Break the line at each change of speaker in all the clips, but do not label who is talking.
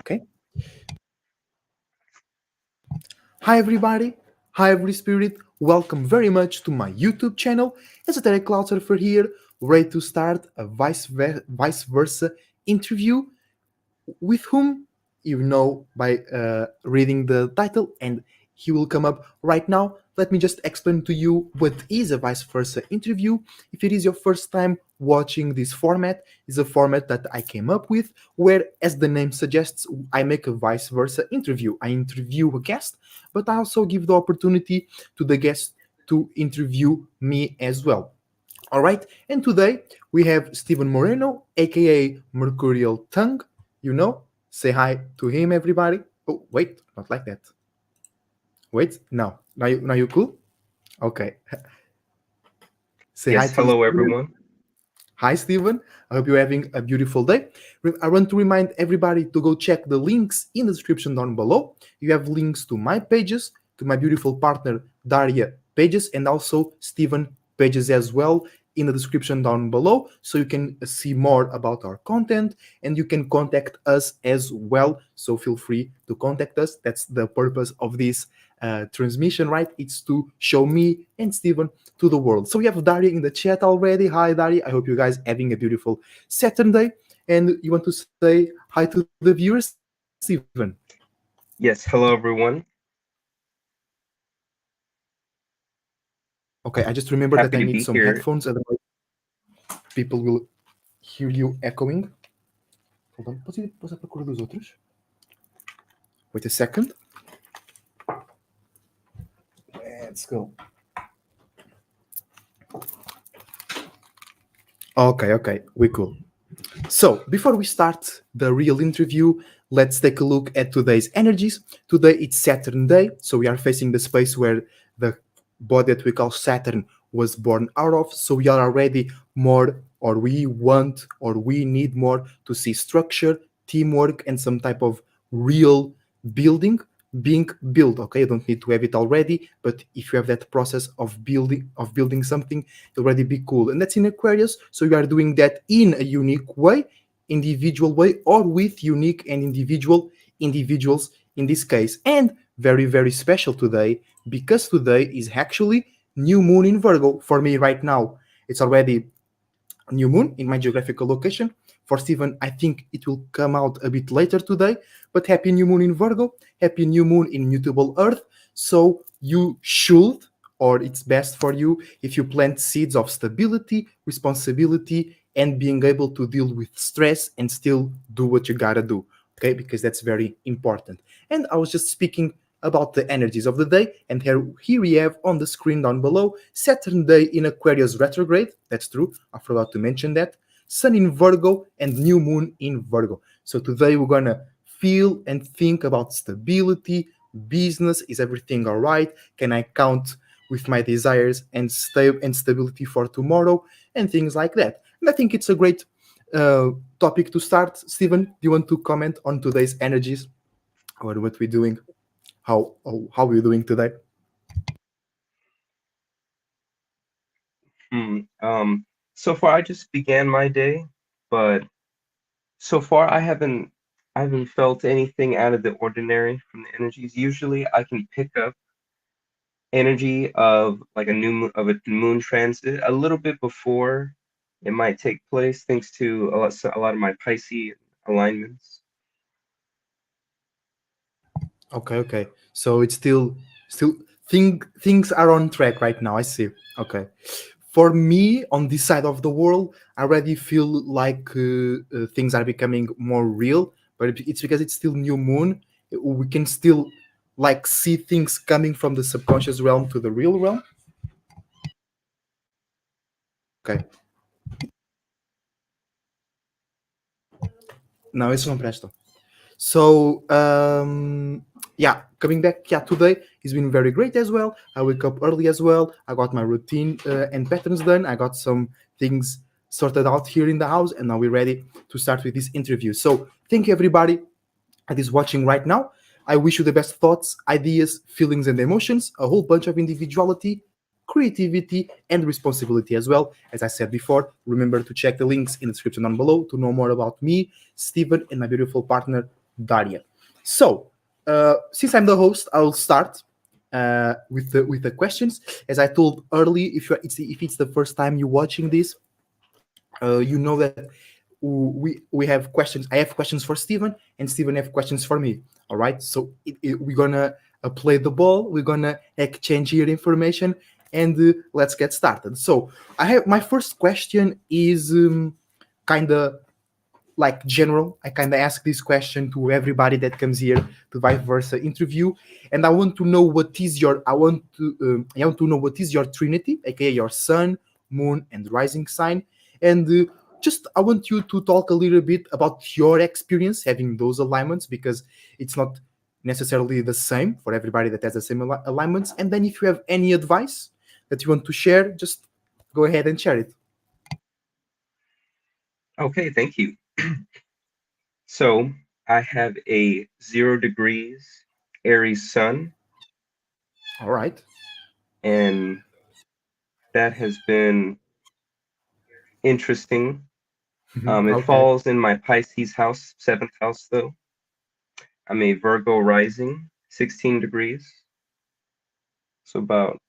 Okay. Hi, everybody. Hi, every spirit. Welcome very much to my YouTube channel. Esoteric Cloud Surfer here, ready to start a vice versa interview with whom you know by reading the title, and he will come up right now. Let me just explain to you what is a vice versa interview. If it is your first time watching this format, is a format that I came up with where, as the name suggests, I make a vice versa interview. I interview a guest, but I also give the opportunity to the guest to interview me as well. All right, and today we have Steven Moreno, aka Mercurial Tongue. You know, say hi to him, everybody. Oh, wait, not like that. Wait, no. Now you cool? Okay. Say hi
Yes,
to
hello
Steven.
everyone.
Hi, Steven. I hope you're having a beautiful day. I want to remind everybody to go check the links in the description down below. You have links to my pages, to my beautiful partner Daria pages, and also Steven pages as well in the description down below, so you can see more about our content and you can contact us as well. So feel free to contact us. That's the purpose of this transmission, right? It's to show me and Steven to the world. So we have Daria in the chat already. Hi, Daria. I hope you guys having a beautiful Saturday. And you want to say hi to the viewers, Steven?
Yes, hello everyone.
Okay, I just remember that
Happy
I
to
need
be
some
here.
headphones, otherwise people will hear you echoing. Hold on, posso ir passar para a cor dos outros? Wait a second. Let's go. Okay, we cool. So, before we start the real interview, let's take a look at today's energies. Today it's Saturn Day, so we are facing the space where the body that we call Saturn was born out of. So we are already more, or we want, or we need more to see structure, teamwork, and some type of real building being built. Okay, you don't need to have it already, but if you have that process of building something, it'll already be cool. And that's in Aquarius, so you are doing that in a unique way, individual way, or with unique and individuals in this case. And very, very special today, because today is actually new moon in Virgo for me right now. It's already new moon in my geographical location. For Stephen, I think it will come out a bit later today. But happy new moon in Virgo, happy new moon in mutable Earth. So you should, or it's best for you, if you plant seeds of stability, responsibility, and being able to deal with stress and still do what you gotta do. Okay, because that's very important. And I was just speaking about the energies of the day, and here we have on the screen down below Saturn day in Aquarius retrograde. That's true, I forgot to mention that. Sun in Virgo and new moon in Virgo. So today we're gonna feel and think about stability, business. Is everything all right? Can I count with my desires and stability for tomorrow, and things like that? And I think it's a great topic to start. Stephen, do you want to comment on today's energies, or what we're doing? How are you doing today?
Hmm. So far I just began my day, but so far I haven't felt anything out of the ordinary from the energies. Usually I can pick up energy of like a moon transit a little bit before it might take place, thanks to a lot of my Pisces alignments.
Okay. So it's still things are on track right now. I see. Okay. For me, on this side of the world, I already feel like things are becoming more real. But it's because it's still new moon. We can still like see things coming from the subconscious realm to the real realm. Ok. Não, esses não prestam. So, yeah, coming back, yeah, today has been very great as well. I wake up early as well. I got my routine and patterns done. I got some things sorted out here in the house, and now we're ready to start with this interview. So, thank you everybody that is watching right now. I wish you the best thoughts, ideas, feelings, and emotions, a whole bunch of individuality, creativity, and responsibility as well. As I said before, remember to check the links in the description down below to know more about me, Steven, and my beautiful partner, Daria. So, since I'm the host, I'll start with the questions. As I told early, if it's the first time you're watching this, you know that we have questions. I have questions for Steven, and Steven have questions for me. All right. So we're gonna play the ball. We're gonna exchange here information, and let's get started. So I have my first question is kind of like general. I kind of ask this question to everybody that comes here to vice versa interview, and I want to know what is your. I want to know what is your Trinity, aka your Sun, Moon, and Rising sign, and just I want you to talk a little bit about your experience having those alignments because it's not necessarily the same for everybody that has the same alignments. And then if you have any advice that you want to share, just go ahead and share it.
Okay, thank you. So I have a 0 degrees Aries sun,
All right.
and that has been interesting. It
Okay.
falls in my Pisces house, seventh house, though. I'm a Virgo rising, 16 degrees, so about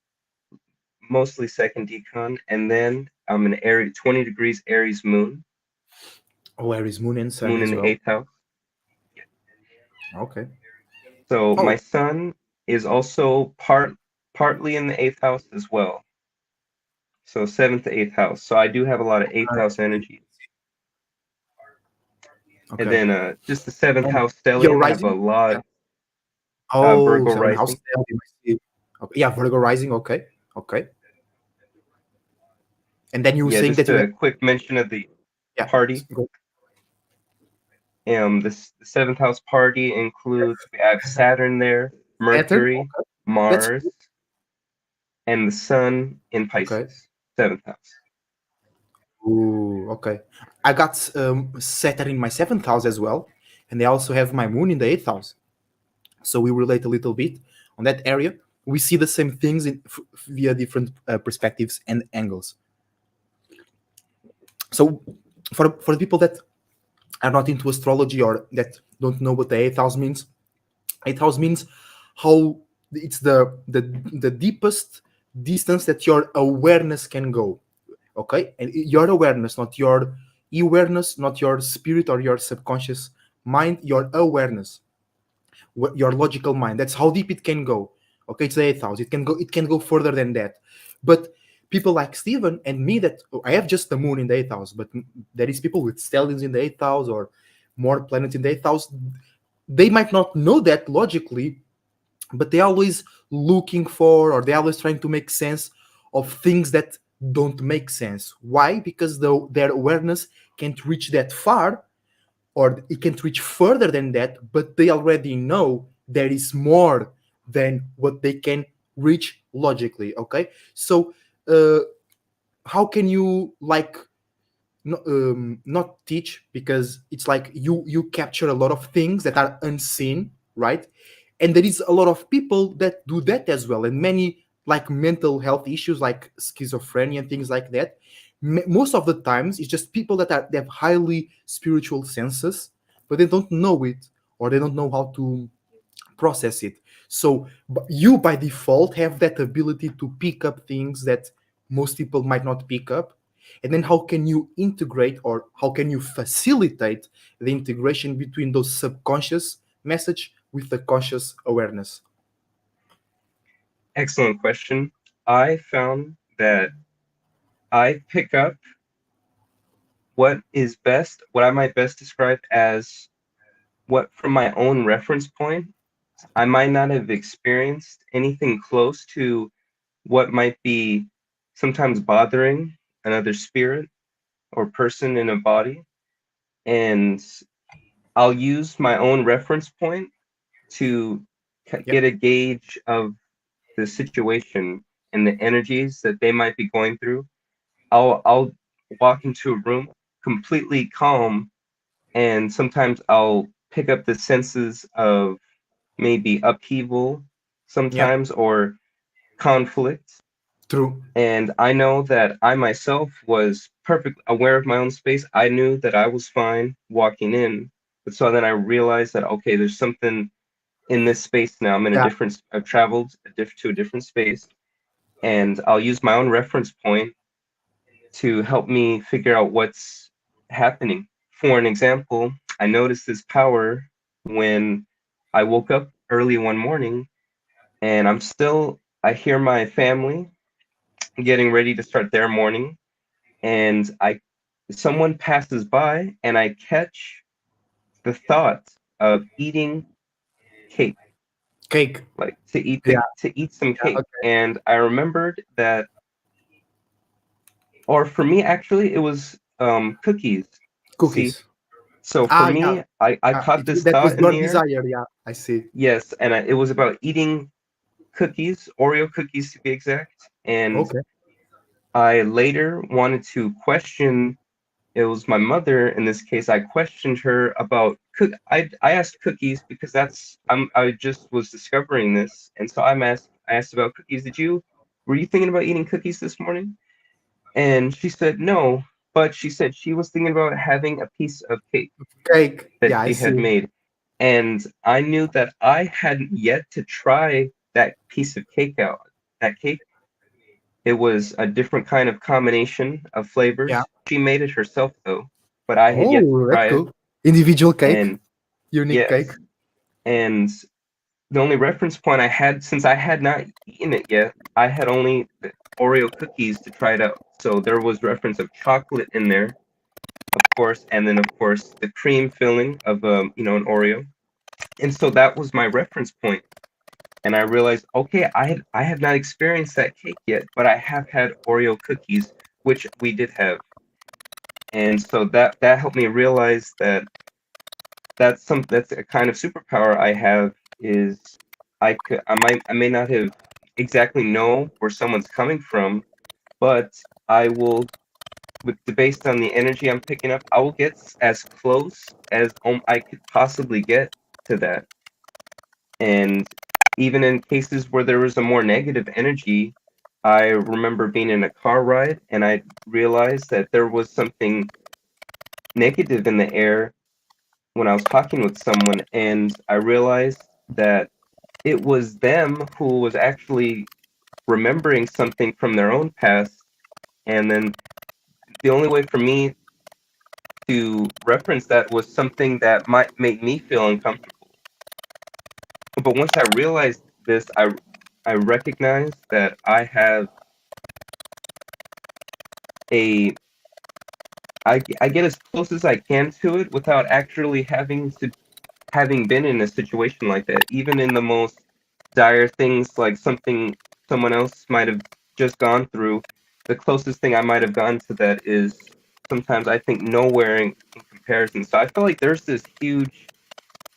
mostly second decon. And then I'm an Aries, 20 degrees Aries moon,
Oh, Aries, Moon, and Sun
moon in
as
the
well.
eighth house.
Okay.
So my
Oh,
sun is also partly in the eighth house as well. So seventh to eighth house. So I do have a lot of eighth
I
house
see.
energy. And
Okay.
then just the seventh
And
house
your
stellium, I have a
rising? Yeah.
lot
Oh,
Virgo
seven house
rising.
stellium. I see. Okay. Yeah, Virgo rising. Okay. Okay. And then you were
Yeah,
saying
just
that you have,
a quick mention of the
yeah.
party.
Go
The seventh house party includes we have Saturn there,
Saturn.
Mercury,
Okay. That's
Mars, and the Sun in
okay.
Pisces, seventh house.
Ooh, okay. I got Saturn in my seventh house as well, and I also have my Moon in the eighth house. So we relate a little bit on that area. We see the same things via different perspectives and angles. So for the people that are not into astrology or that don't know what the eighth house means, eighth house means how it's the deepest distance that your awareness can go. Okay, and your awareness, not your awareness, not your spirit or your subconscious mind, your awareness, your logical mind. That's how deep it can go. Okay, it's the eighth house. It can go further than that. But people like Steven and me, that I have just the moon in the eighth house, but there is people with stelliums in the eighth house or more planets in the eighth house. They might not know that logically, but they're always looking for, or they're always trying to make sense of things that don't make sense. Why? Because their awareness can't reach that far, or it can't reach further than that, but they already know there is more than what they can reach logically. Okay, so uh, how can you like not teach, because it's like you capture a lot of things that are unseen, right? And there is a lot of people that do that as well, and many like mental health issues like schizophrenia and things like that. Most of the times it's just people they have highly spiritual senses, but they don't know it, or they don't know how to process it. So you by default have that ability to pick up things that most people might not pick up. And then how can you integrate, or how can you facilitate the integration between those subconscious message with the conscious awareness?
Excellent question. I found that I pick up what I might best describe as what from my own reference point. I might not have experienced anything close to what might be sometimes bothering another spirit or person in a body. And I'll use my own reference point to
Yep.
get a gauge of the situation and the energies that they might be going through. I'll walk into a room completely calm, and sometimes I'll pick up the senses of maybe upheaval
Yep.
sometimes, or conflict.
True.
And I know that I myself was perfectly aware of my own space. I knew that I was fine walking in So then I realized that okay, there's something in this space now. I'm in a
Yeah.
different. I've traveled to a different space, and I'll use my own reference point to help me figure out what's happening. For an example, I noticed this power when I woke up early one morning, and I hear my family getting ready to start their morning, and someone passes by, and I catch the thought of eating cake,
Cake.
like
Yeah.
to eat some
Yeah.
cake.
Okay.
And I remembered that, or for me actually, it was cookies. See,
Cookies.
so for
Ah, yeah.
me, I caught this
That was
thought in
your
the air.
desire. Yeah, I see.
Yes, and it was about eating cookies, Oreo cookies to be exact. And
Okay.
I later wanted to question. It was my mother in this case. I questioned her about cook. I asked cookies because I just was discovering this, and so I asked about cookies. Were you thinking about eating cookies this morning? And she said no, but she said she was thinking about having a piece of cake
Cake.
that
Yeah, I
she had
see.
made. And I knew that I hadn't yet to try that piece of cake out. That cake, it was a different kind of combination of
Yeah.
flavors. She made it herself though, but I had yet to
Oh, that's
try it.
cool. Individual cake.
And
Unique cake.
yes, and the only reference point I had, since I had not eaten it yet, I had only the Oreo cookies to try it out. So there was reference of chocolate in there, of course, and then of course the cream filling of an Oreo. And so that was my reference point. And I realized, okay, I have not experienced that cake yet, but I have had Oreo cookies, which we did have. And so that helped me realize that that's a kind of superpower I have is I may not have exactly know where someone's coming from, but I will based on the energy I'm picking up, I will get as close as I could possibly get to that. And even in cases where there was a more negative energy, I remember being in a car ride and I realized that there was something negative in the air when I was talking with someone, and I realized that it was them who was actually remembering something from their own past. And then the only way for me to reference that was something that might make me feel uncomfortable. But once I realized this, I recognized that a I get as close as I can to it without actually having been in a situation like that, even in the most dire things, like something someone else might have just gone through. The closest thing I might have gone to that is sometimes I think nowhere in comparison. So I feel like there's this huge,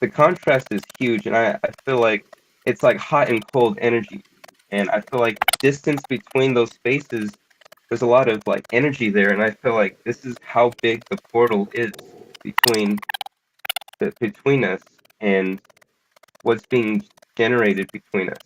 the contrast is huge, and I feel like it's like hot and cold energy. And I feel like distance between those spaces, there's a lot of like energy there, and I feel like this is how big the portal is between between us and what's being generated between us.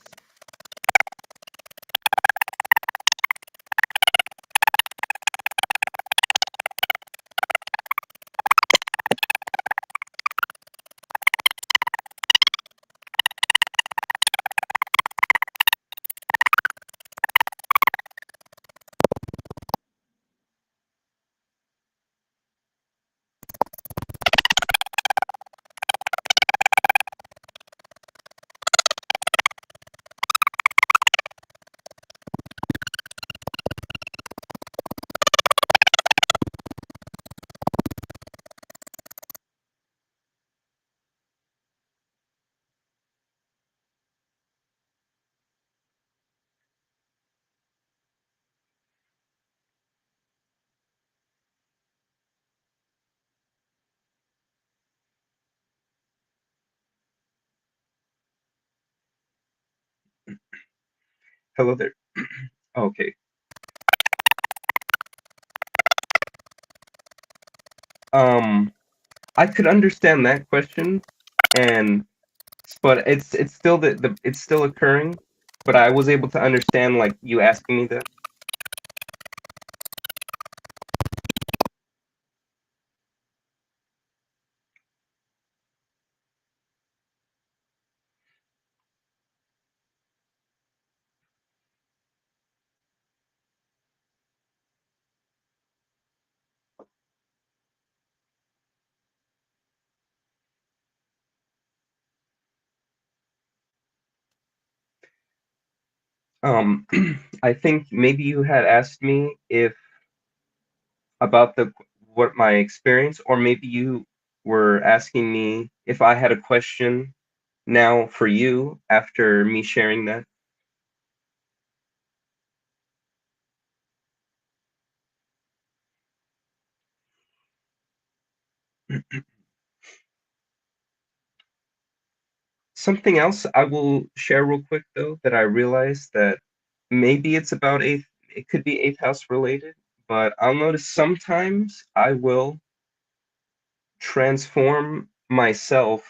Hello there. Okay. Um, I could understand that question, and but it's still the it's still occurring. But I was able to understand like you asking me that. Um, I think maybe you had asked me if about the what my experience, or maybe you were asking me if I had a question now for you after me sharing that. Something else I will share real quick though that I realized that maybe it's about eighth, it could be eighth house related, but I'll notice sometimes I will transform myself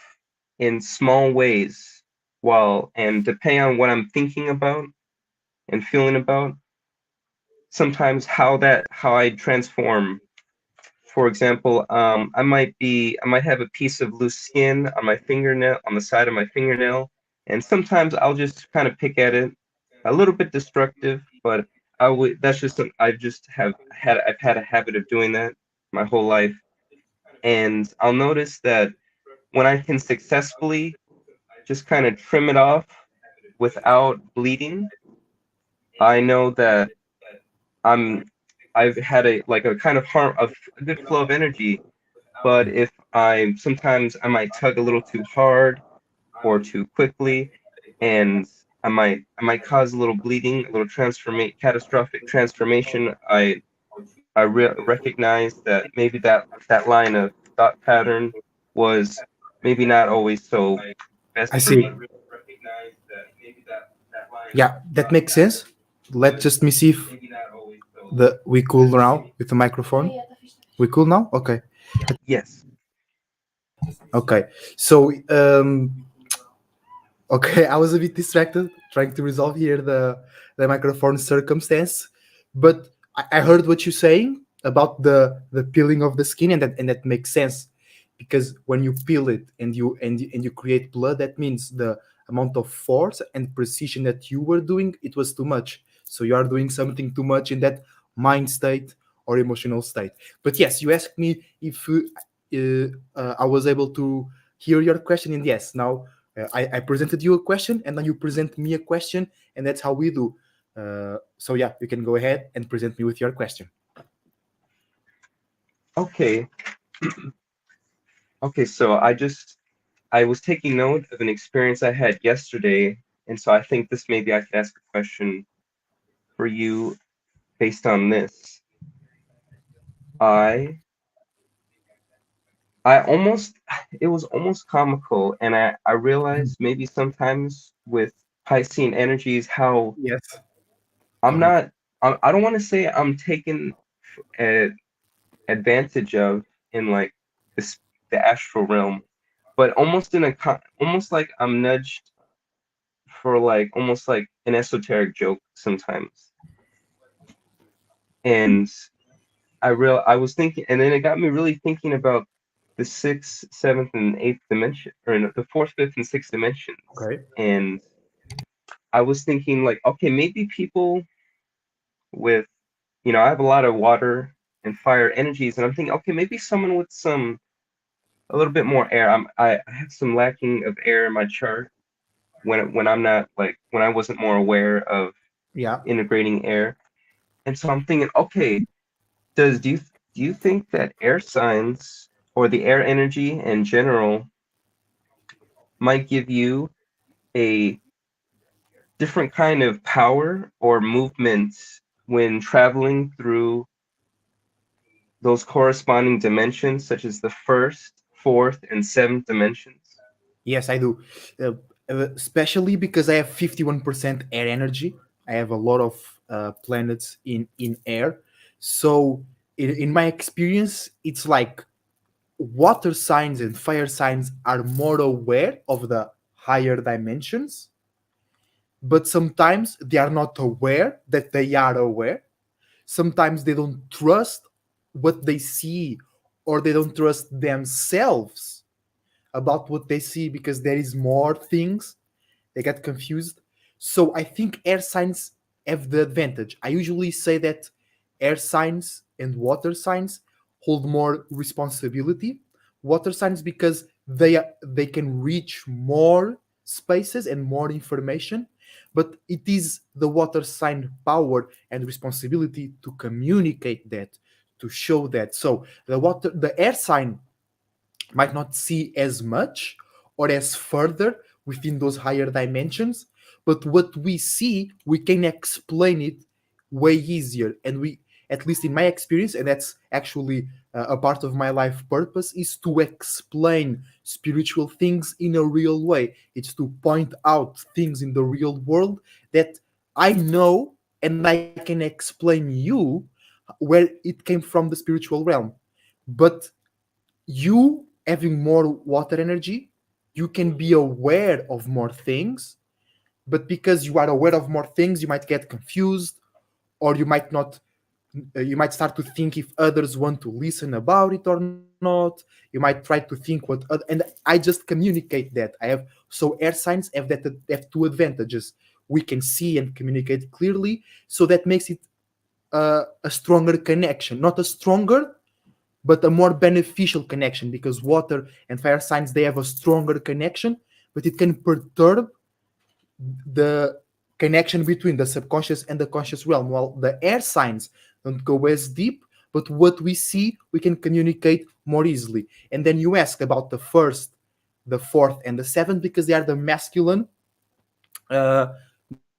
in small ways while and depending on what I'm thinking about and feeling about, sometimes how I transform. For example, I might have a piece of loose skin on my fingernail, on the side of my fingernail, and sometimes I'll just kind of pick at it, a little bit destructive, but I would. That's just I've had a habit of doing that my whole life, and I'll notice that when I can successfully just kind of trim it off without bleeding, I know that I'm I've had a like a kind of a good flow of energy. But if sometimes I might tug a little too hard or too quickly, and I might cause a little bleeding, a little catastrophic transformation. I recognize that maybe that line of thought pattern was maybe not always so best
I
for
see.
me.
Yeah, that makes sense. Let's just me see if the we cool now with the microphone. We cool now? Okay.
Yes.
Okay. So okay, I was a bit distracted trying to resolve here the microphone circumstance, but I heard what you're saying about the peeling of the skin, and that makes sense because when you peel it and you create blood, that means the amount of force and precision that you were doing, it was too much. So you are doing something too much in that mind state or emotional state. But yes, you asked me if I was able to hear your question, and yes, now I presented you a question, and then you present me a question, and that's how we do. So yeah, you can go ahead and present me with your question.
Okay. Okay. So I was taking note of an experience I had yesterday, and so I think this maybe I could ask a question for you based on this. I I almost it was almost comical, and I realized maybe sometimes with Piscean energies how
Yes. Go
I'm
ahead.
not I don't want to say I'm taken uh, advantage of in like this the astral realm, but almost almost like I'm nudged for like almost like an esoteric joke sometimes. And I was thinking, and then it got me really thinking about the sixth, seventh, and eighth dimension, or no, the fourth, fifth, and sixth dimensions.
Okay.
And I was thinking, like, okay, maybe people with, I have a lot of water and fire energies, and I'm thinking, okay, maybe someone with a little bit more air. I have some lacking of air in my chart when I'm not like when I wasn't more aware of
Yeah.
integrating air, and so I'm thinking, okay, Does do you think that air signs or the air energy in general might give you a different kind of power or movement when traveling through those corresponding dimensions, such as the first, fourth, and seventh dimensions?
Yes, I do. Uh, Especially because I have 51% air energy. I have a lot of planets in air. So in my experience, it's like water signs and fire signs are more aware of the higher dimensions, but sometimes they are not aware that they are aware. Sometimes they don't trust what they see, or they don't trust themselves about what they see because there is more things. They get confused. So I think air signs have the advantage. I usually say that air signs and water signs hold more responsibility. Water signs because they can reach more spaces and more information, But it is the water sign power and responsibility to communicate that, to show that. So the air sign might not see as much or as further within those higher dimensions, but what we see, we can explain it way easier. And we, at least in my experience, and that's actually a part of my life purpose, is to explain spiritual things in a real way. It's to point out things in the real world that I know, and I can explain you where it came from the spiritual realm. But you having more water energy, you can be aware of more things, but because you are aware of more things, you might get confused, or you might not. You might start to think if others want to listen about it or not. You might try to think and I just communicate that. I have, so air signs have two advantages. We can see and communicate clearly, so that makes it a stronger connection, not a stronger, but a more beneficial connection, because water and fire signs, they have a stronger connection, but it can perturb the connection between the subconscious and the conscious realm, while the air signs don't go as deep, but what we see we can communicate more easily. And then you ask about the first, the fourth, and the seventh, because they are the masculine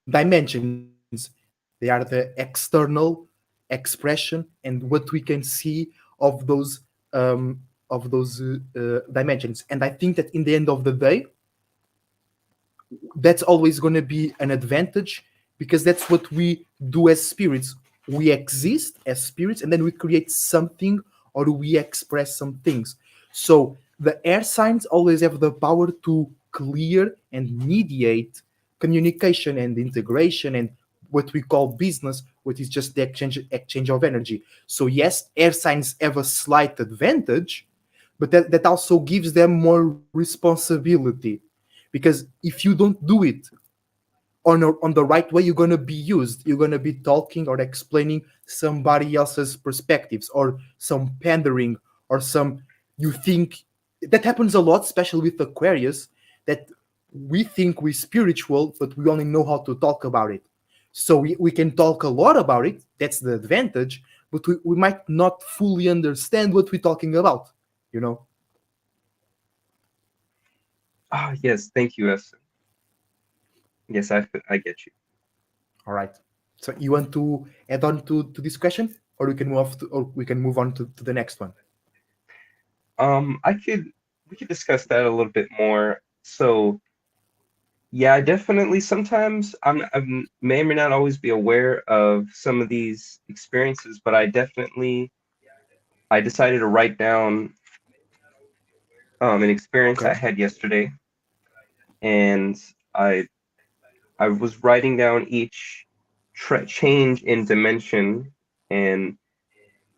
dimensions. They are the external expression and what we can see of those dimensions. And I think that in the end of the day, that's always going to be an advantage, because that's what we do as spirits. We exist as spirits, and then we create something, or we express some things. So the air signs always have the power to clear and mediate communication and integration and what we call business, which is just the exchange of energy. So yes, air signs have a slight advantage, but that also gives them more responsibility, because if you don't do it on the right way, you're going to be used. You're going to be talking or explaining somebody else's perspectives, or some pandering, or some, you think, that happens a lot, especially with Aquarius, that we think we're spiritual, but we only know how to talk about it. So we can talk a lot about it, that's the advantage, but we might not fully understand what we're talking about, you know.
Ah, yes, thank you, Essen. Yes, I get you.
All right. So you want to add on to this question, or we can move on to the next one.
I could we could discuss that a little bit more. So yeah, I definitely sometimes I may or may not always be aware of some of these experiences, but I decided to write down an experience I
Okay.
had yesterday, and I I was writing down each change in dimension, and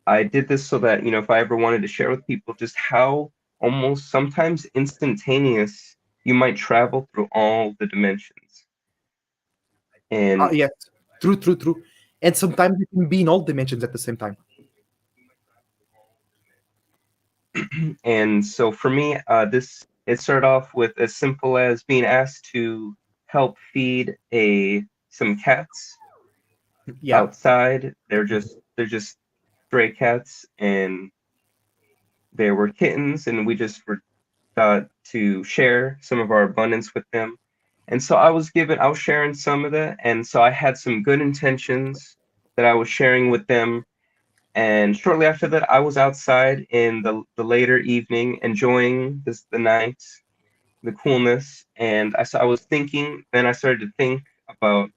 I did this so that, if I ever wanted to share with people just how almost sometimes instantaneous you might travel through all the dimensions. And
Yes. True. True. True. And sometimes it can be in all dimensions at the same time.
and so for me, this it started off with as simple as being asked to help feed a some cats
Yeah.
outside. They're just stray cats, and they were kittens, and we just were to share some of our abundance with them. And so I was sharing some of that. And so I had some good intentions that I was sharing with them. And shortly after that, I was outside in the later evening, enjoying the night, the coolness. And I was thinking, then I started to think about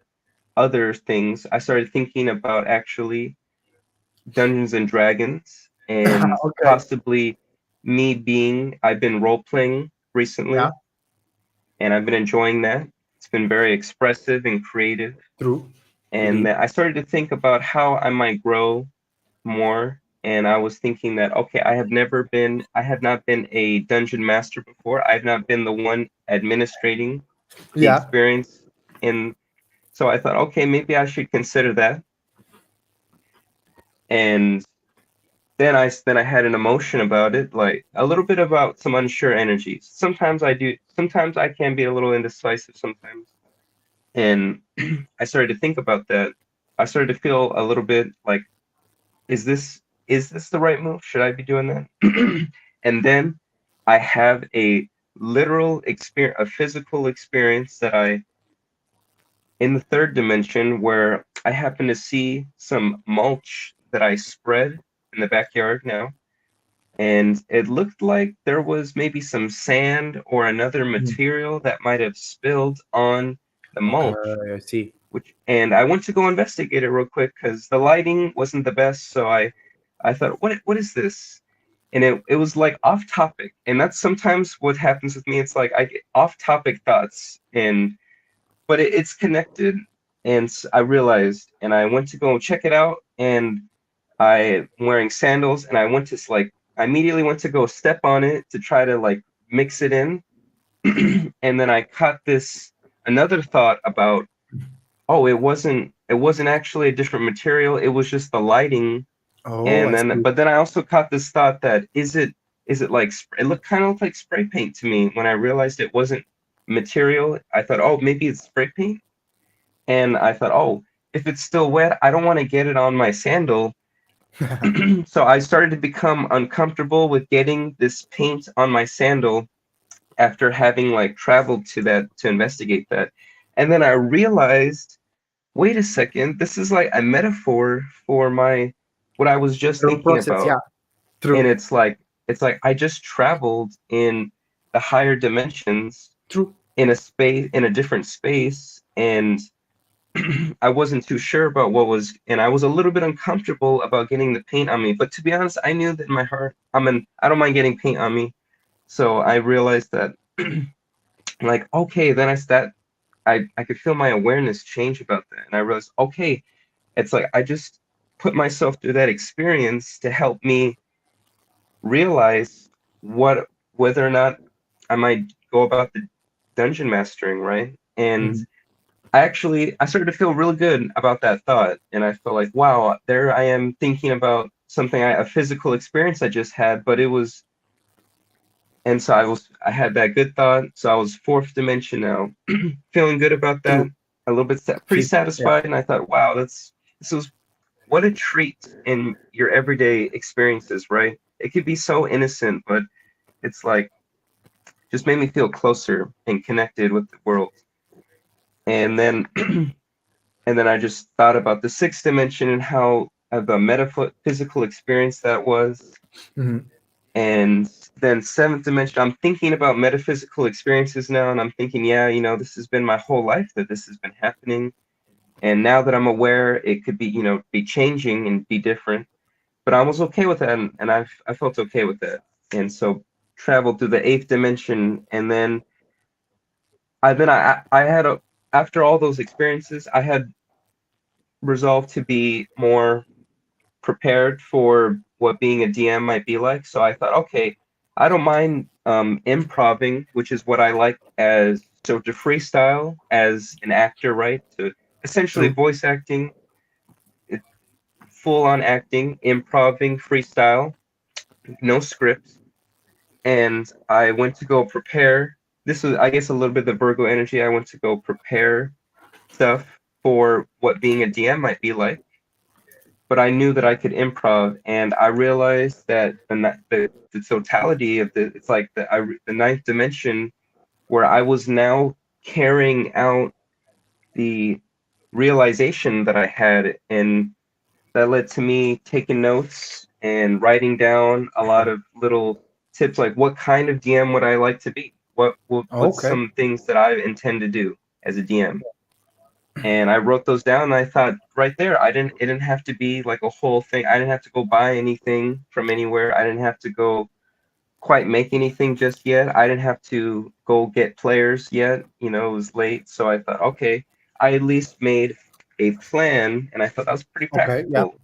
other things. I started thinking about actually Dungeons and Dragons, and
Okay.
possibly I've been role playing
Yeah.
recently, and I've been enjoying that. It's been very expressive and creative.
True.
And
Indeed.
that I started to think about how I might grow more. And I was thinking that, okay, I have not been a dungeon master before. I've not been the one administrating the
Yeah.
experience. And so I thought, okay, maybe I should consider that. And then I had an emotion about it, like a little bit about some unsure energies. Sometimes I do, sometimes I can be a little indecisive sometimes. And I started to think about that. I started to feel a little bit like, is this the right move? Should I be doing that? And then I have a literal experience, a physical experience that I in the third dimension where I happen to see some mulch that I spread in the backyard now, and it looked like there was maybe some sand or another
Mm.
material that might have spilled on the
Okay,
mulch.
I see.
Which and I went to go investigate it real quick because the lighting wasn't the best, so I thought, what is this? And it was like off topic, and that's sometimes what happens with me. It's like I get off topic thoughts, and but it's connected, and I realized, and I went to go check it out, and I'm wearing sandals, and I went to like I immediately went to go step on it to try to like mix it in, and then I caught this another thought about, oh, it wasn't actually a different material, it was just the lighting.
Oh,
And
I
then
see.
but then I also caught this thought that is it like it looked kind of like spray paint to me. When I realized it wasn't material, I thought, oh, maybe it's spray paint. And I thought, oh, if it's still wet, I don't want to get it on my sandal. So I started to become uncomfortable with getting this paint on my sandal after having like traveled to that to investigate that. And then I realized, wait a second, this is like a metaphor for my what I was just
Through
thinking
process,
about.
yeah.
And
True.
it's like I just traveled in the higher dimensions
True.
in a space in a different space, and I wasn't too sure about what was, and I was a little bit uncomfortable about getting the paint on me. But to be honest, I knew that in my heart, I don't mind getting paint on me. So I realized that, like, okay, then I could feel my awareness change about that, and I realized, okay, it's like I just put myself through that experience to help me realize what whether or not I might go about the dungeon mastering, right? And
Mhm.
I started to feel really good about that thought, and I felt like, wow, there I am thinking about something a physical experience I just had, but it was, and so I had that good thought, so I was fourth dimension now, feeling good about that,
True.
a little bit pretty
Fifth. Yeah.
satisfied, and I thought, wow, this was what a treat in your everyday experiences, right? It could be so innocent, but it's like just made me feel closer and connected with the world. And then and then I just thought about the sixth dimension and how of a metaphysical experience that was.
Mhm.
And then seventh dimension, I'm thinking about metaphysical experiences now, and I'm thinking, yeah, this has been my whole life that this has been happening. And now that I'm aware, it could be, be changing and be different. But I was okay with that, and I felt okay with that. And so traveled through the eighth dimension, and then I had after all those experiences, I had resolved to be more prepared for what being a DM might be like. So I thought, okay, I don't mind improving, which is what I like as so to freestyle as an actor, right? To essentially
True.
voice acting, full on acting, improving, freestyle, no scripts. And I went to go prepare. This was, I guess, a little bit the Virgo energy. I went to go prepare stuff for what being a DM might be like, but I knew that I could improv, and I realized that the totality of it's like the ninth dimension where I was now carrying out the realization that I had, and that led to me taking notes and writing down a lot of little tips, like what kind of DM would I like to be? What's
Okay.
some things that I intend to do as a DM? And I wrote those down, and I thought right there, it didn't have to be like a whole thing. I didn't have to go buy anything from anywhere. I didn't have to go quite make anything just yet. I didn't have to go get players yet. It was late. So I thought, okay, I at least made a plan, and I thought that was pretty
Okay. Yeah.
practical.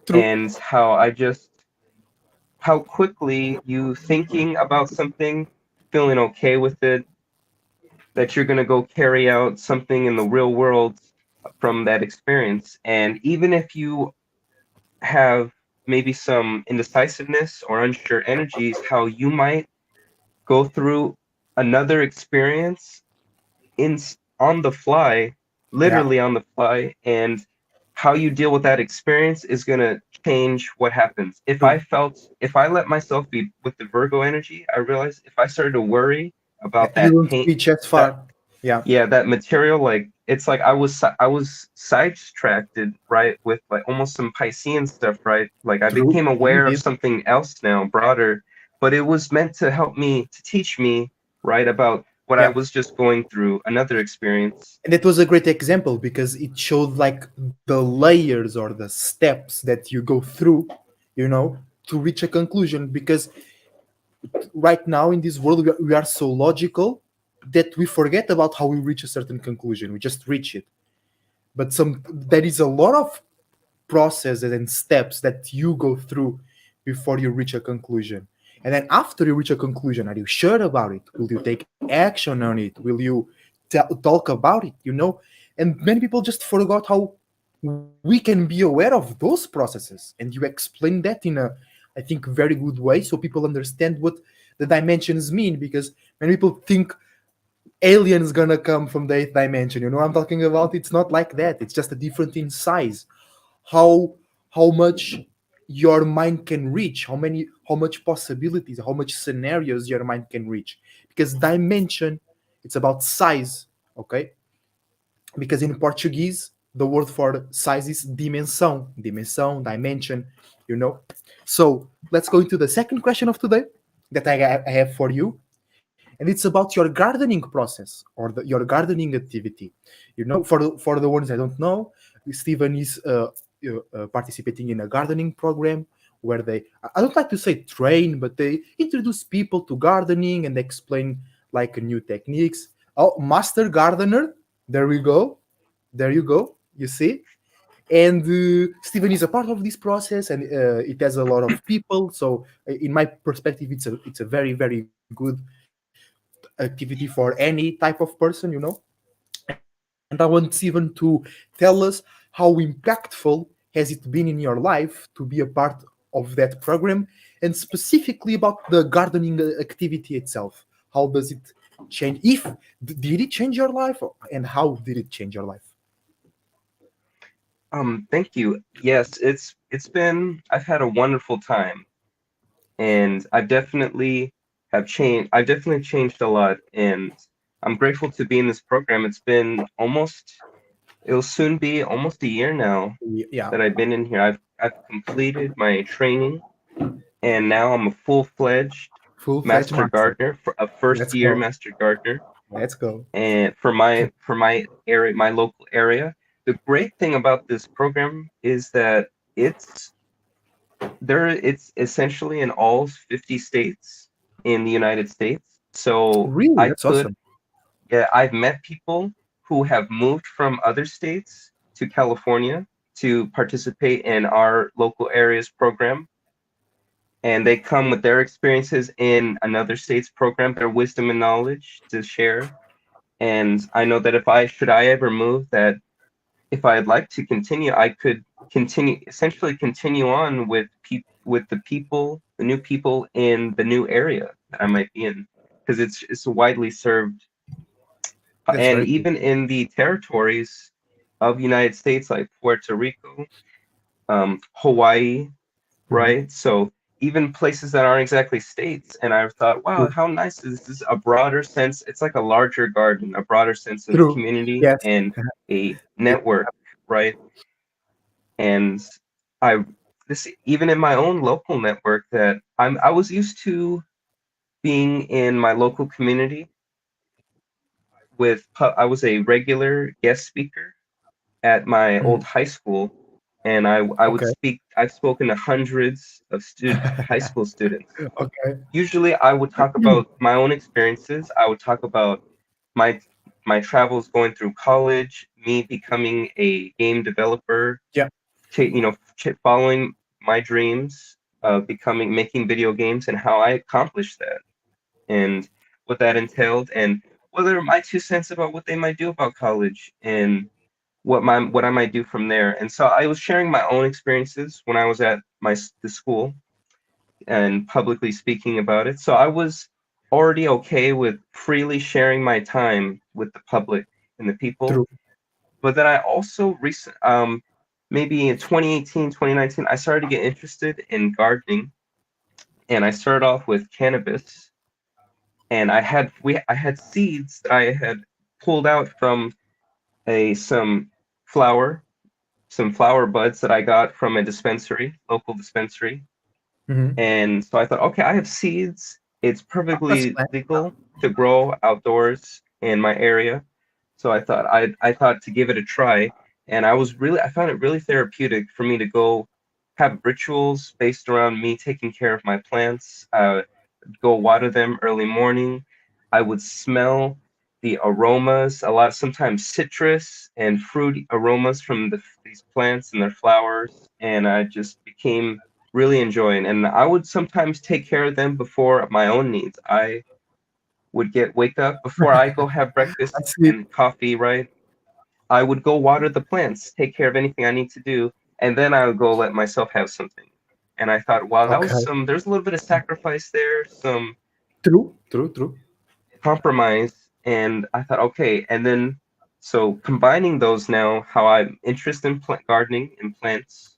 True.
And how quickly you thinking about something, feeling okay with it, that you're going to go carry out something in the real world from that experience. And even if you have maybe some indecisiveness or unsure energies, how you might go through another experience in on the fly
Yeah.
literally on the fly, and how you deal with that experience is going to change what happens.
True.
If I let myself be with the Virgo energy, I realized if I started to worry
Yeah.
about
You
that
don't
pain,
reach as
that
far. Yeah.
yeah, that material, like it's like I was sidetracked, right, with like almost some Piscean stuff, right? Like I
True.
became aware of
Indeed.
something else now, broader, but it was meant to help me, to teach me, right, about what I
Yeah.
was just going through, another experience.
And it was a great example because it showed like the layers or the steps that you go through, you know, to reach a conclusion. Because right now in this world, we are so logical that we forget about how we reach a certain conclusion. We just reach it. But there is a lot of processes and steps that you go through before you reach a conclusion. And then after you reach a conclusion, are you sure about it? Will you take action on it? Will you talk about it? You know? And many people just forgot how we can be aware of those processes. And you explain that in a, I think, very good way so people understand what the dimensions mean. Because many people think aliens gonna come from the eighth dimension. You know what I'm talking about? It's not like that. It's just a different in size. How much your mind can reach, how much possibilities, how much scenarios your mind can reach. Because dimension, it's about size, okay? Because in Portuguese, the word for size is dimensão, dimensão, dimension, you know. So let's go into the second question of today that I have for you, and it's about your gardening process or your gardening activity. You know, for the ones I don't know, Steven is participating in a gardening program where I don't like to say train, but they introduce people to gardening and explain like new techniques. Oh, master gardener, there we go, there you go. You see, and Steven is a part of this process, and it has a lot of people. So, in my perspective, it's a very very good activity for any type of person, you know. And I want Steven to tell us how impactful has it been in your life to be a part of that program, and specifically about the gardening activity itself. How does it change? If did it change your life, and how did it change your life?
Thank you. Yes, it's been, I've had a wonderful time, and I've definitely changed a lot, and I'm grateful to be in this program. It'll soon be almost a year now
Yeah,
that I've been in here. I've completed my training, and now I'm a full-fledged
full-fledged
master
master.
gardener, for a first
Let's
year
go.
master gardener,
Let's go.
and for my area, my local area. The great thing about this program is that it's it's essentially in all 50 states in the United States. So
Really,
I
that's
could,
awesome.
yeah, I've met people who have moved from other states to California to participate in our local area's program. And they come with their experiences in another state's program, their wisdom and knowledge to share. And I know that should I ever move, that if I'd like to continue, I could essentially continue on with the new people in the new area that I might be in, because it's widely served,
That's
and
very cool.
even in the territories of United States like Puerto Rico, Hawaii,
Mhm.
right? So even places that aren't exactly states, and I've thought, wow,
True.
how nice is this? A broader sense. It's like a larger garden, a broader sense of
True.
community
Yes.
and a
Yeah.
network, right? And I this even in my own local network, that I was used to being in my local community I was a regular guest speaker at my
Mhm.
old high school, and I would
Okay.
speak. I've spoken to hundreds of high school students.
Okay.
Usually I would talk about my own experiences. I would talk about my my travels going through college, me becoming a game developer,
Yeah.
following my dreams of making video games, and how I accomplished that, and what that entailed, and whether my 2 cents about what they might do about college, and what I might do from there. And so I was sharing my own experiences when I was at the school, and publicly speaking about it. So I was already okay with freely sharing my time with the public and the people.
True.
but then I also maybe in 2018, 2019, I started to get interested in gardening, and I started off with cannabis, and I had seeds that I had pulled out from a flower some flower buds that I got from a local dispensary.
Mhm.
And so I thought, okay, I have seeds. It's
That's
perfectly
fine.
legal to grow outdoors in my area. So I thought to give it a try. And I found it really therapeutic for me to go have rituals based around me taking care of my plants, go water them early morning. I would smell the aromas, sometimes citrus and fruit aromas from these plants and their flowers, and I just became really enjoying. And I would sometimes take care of them before my own needs. I would get wake up before I go have
I
breakfast
see.
and coffee, right? I would go water the plants, take care of anything I need to do, and then I would go let myself have something. And I thought, wow,
Okay.
there's a little bit of sacrifice there, some
True. True. True.
compromise. And I thought, okay. And then, so combining those now, how I'm interested in gardening and plants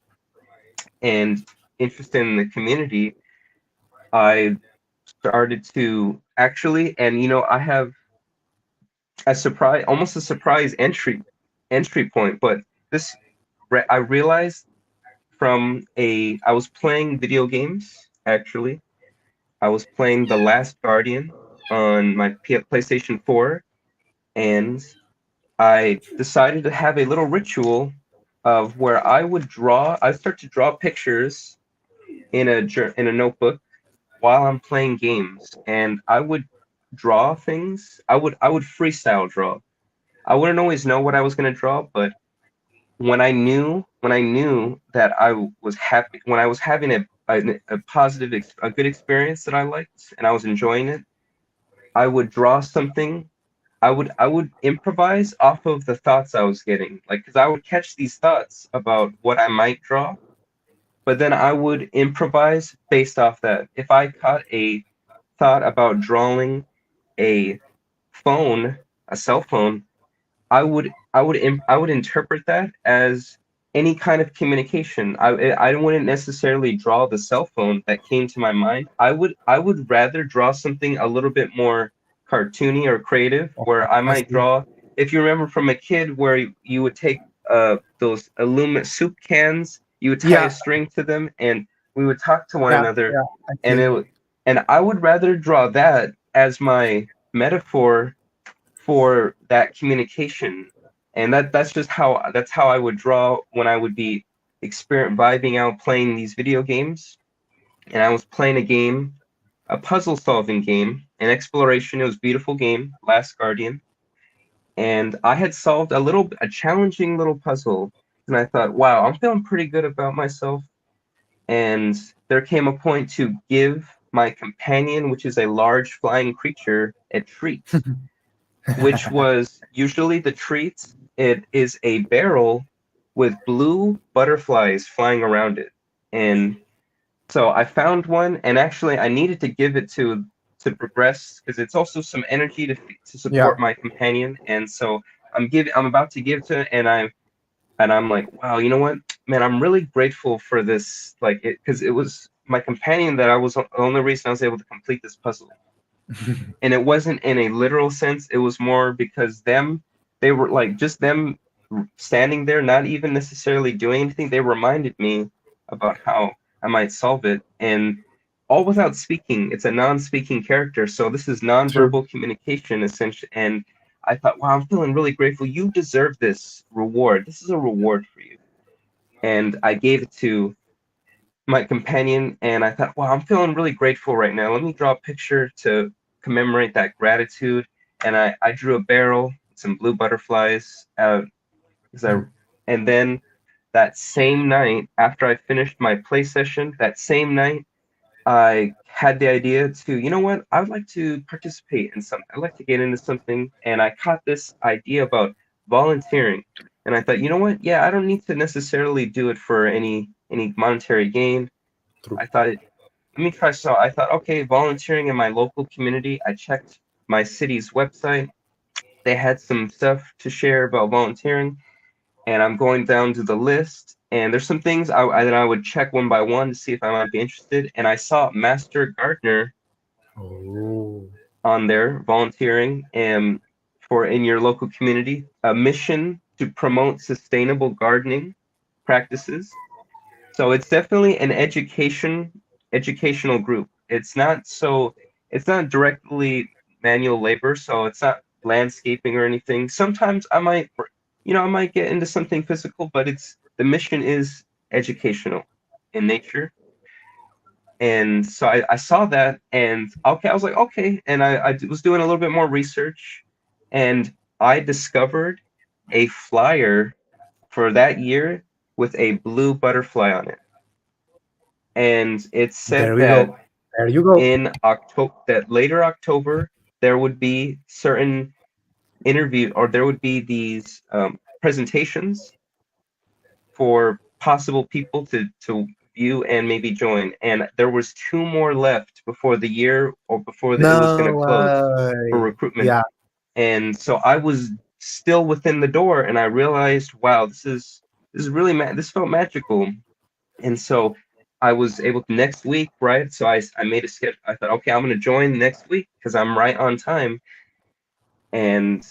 and interested in the community, I started to actually, and I have almost a surprise entry point. But this, I realized I was playing video games actually. I was playing The Last Guardian on my PlayStation 4, and I decided to have a little ritual of where I start to draw pictures in a notebook while I'm playing games, and I would draw things. I would freestyle draw. I wouldn't always know what I was going to draw, but when I knew that I was happy, when I was having a positive, a good experience that I liked, and I was enjoying it, I would draw something. I would improvise off of the thoughts I was getting, like because I would catch these thoughts about what I might draw, but then I would improvise based off that. If I caught a thought about drawing a phone, a cell phone, I would interpret that as any kind of communication. I wouldn't necessarily draw the cell phone that came to my mind. I would rather draw something a little bit more cartoony or creative,
Okay.
where I
I
might
see.
draw. If you remember from a kid, where you would take those aluminum soup cans, you would tie a
Yeah.
string to them, and we would talk to one
Yeah.
another,
Yeah. I
and
see.
and I would rather draw that as my metaphor for that communication. And that's how I would draw when I would be vibing out playing these video games. And I was playing a puzzle solving game, an exploration. It was a beautiful game, Last Guardian. And I had solved a challenging little puzzle. And I thought, wow, I'm feeling pretty good about myself. And there came a point to give my companion, which is a large flying creature, a treat, which was usually the treat. It is a barrel with blue butterflies flying around it. And so I found one, and actually I needed to give it to progress because it's also some energy to
Yeah.
support my companion. And so I'm about to give to it, and I'm like, wow, you know what, man, I'm really grateful for this, like it because it was my companion that I was the only reason I was able to complete this puzzle. And it wasn't in a literal sense, it was more because they were like just them standing there, not even necessarily doing anything. They reminded me about how I might solve it, and all without speaking. It's a non-speaking character, so this is
True.
non-verbal communication essentially. And I thought, wow, I'm feeling really grateful. You deserve this reward. This is a reward for you. And I gave it to my companion, and I thought, wow, I'm feeling really grateful right now. Let me draw a picture to commemorate that gratitude. And I drew a barrel, some blue butterflies, 'cause and then that same night, after I finished my play session, that same night, I had the idea to, you know what, I would like to participate in something. I'd like to get into something. And I caught this idea about volunteering. And I thought, you know what, yeah, I don't need to necessarily do it for any monetary gain.
True.
I thought, let me try. So I thought, okay, volunteering in my local community. I checked my city's website. They had some stuff to share about volunteering. and I'm going down to the list, and there's some things that I would check one by one to see if I might be interested. And I saw Master Gardener
Oh,
on there volunteering for in your local community, a mission to promote sustainable gardening practices. So it's definitely an educational group. It's not directly manual labor, so it's not landscaping or anything. Sometimes I might get into something physical, but it's the mission is educational in nature. And so I saw that, and okay, I was like, okay. And I was doing a little bit more research, and I discovered a flyer for that year with a blue butterfly on it. And it said
there we
that
go. There you go.
in October, that later October, there would be certain interview, or there would be these presentations for possible people to view and maybe join. And there was two more left before the year, or before it was going to
No
close for
way.
recruitment.
Yeah,
And so I was still within the door, and I realized, wow, this is really this felt magical. And so I was able to next week, right? So I made a skip. I thought, okay, I'm going to join next week because I'm right on time. And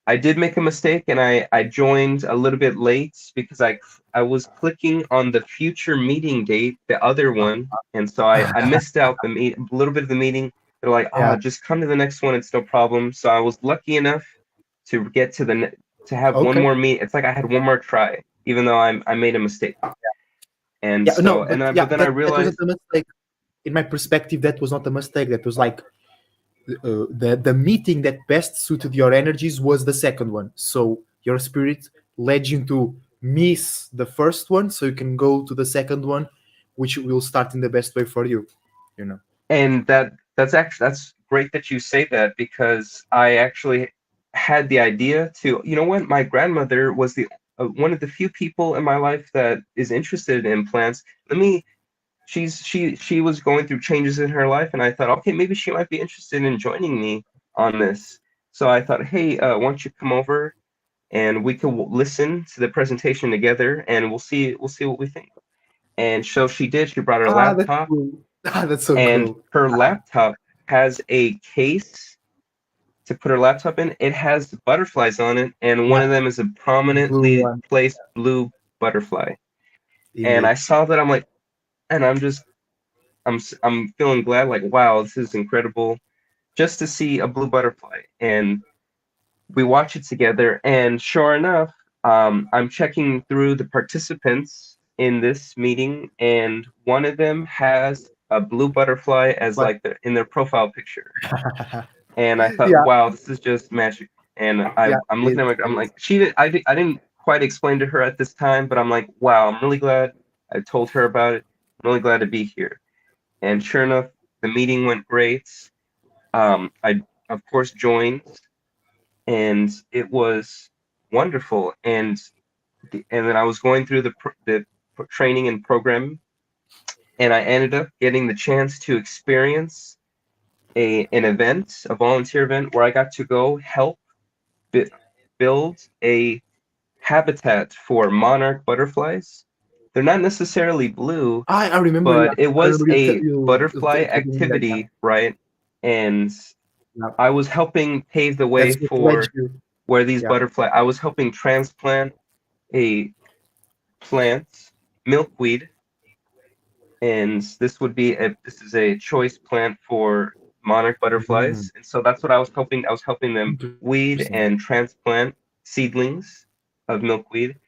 I did make a mistake, and I joined a little bit late because I was clicking on the future meeting date, the other one, and so I missed out a little bit of the meeting. They're like,
yeah.
oh, just come to the next one, it's no problem. So I was lucky enough to get to to have one
Okay.
more meet. It's like I had one more try, even though I made a mistake. And
Yeah, no,
so
but
but
yeah,
then I
that wasn't
realized.
a mistake. In my perspective, that was not a mistake. That was like the meeting that best suited your energies was the second one. So your spirit led you to miss the first one, so you can go to the second one, which will start in the best way for you. You know.
And that's great that you say that, because I actually had the idea to, you know what, my grandmother was the one of the few people in my life that is interested in plants. Let me she was going through changes in her life, and I thought, okay, maybe she might be interested in joining me on this. So I thought, hey, why don't you come over and we can listen to the presentation together, and we'll see what we think. And so she did. She brought her
Ah, that's
laptop,
cool. Ah, that's so
and
cool.
her laptop has a case to put her laptop in. It has butterflies on it, and one
Yeah,
of them is a
blue
prominently
one,
placed blue butterfly. And I
indeed.
saw that, I'm like, and I'm feeling glad, like, wow, this is incredible, just to see a blue butterfly. And we watch it together, and sure enough, I'm checking through the participants in this meeting, and one of them has a blue butterfly as
But
like in their profile picture. And I thought,
yeah,
wow, this is just magic. And
yeah,
I'm
it
looking
is.
at my,
It
I'm
is.
like, I didn't quite explain to her at this time, but I'm like, wow, I'm really glad I told her about it. I'm really glad to be here. And sure enough, the meeting went great. I of course joined, and it was wonderful. And then I was going through the training and program, and I ended up getting the chance to experience an event, a volunteer event, where I got to go help bi- build a habitat for monarch butterflies. They're not necessarily blue,
I remember. Yeah,
but it
I
was
remember
a butterfly
telling me that. Yeah,
activity, right? And
yeah.
I was helping pave the way
That's what led
for
you.
where these
Yeah.
I was helping transplant a plant, milkweed, and this is a choice plant for monarch
Mm,
butterflies. And so that's what I was helping. I was helping them weed
interesting.
and transplant seedlings of milkweed.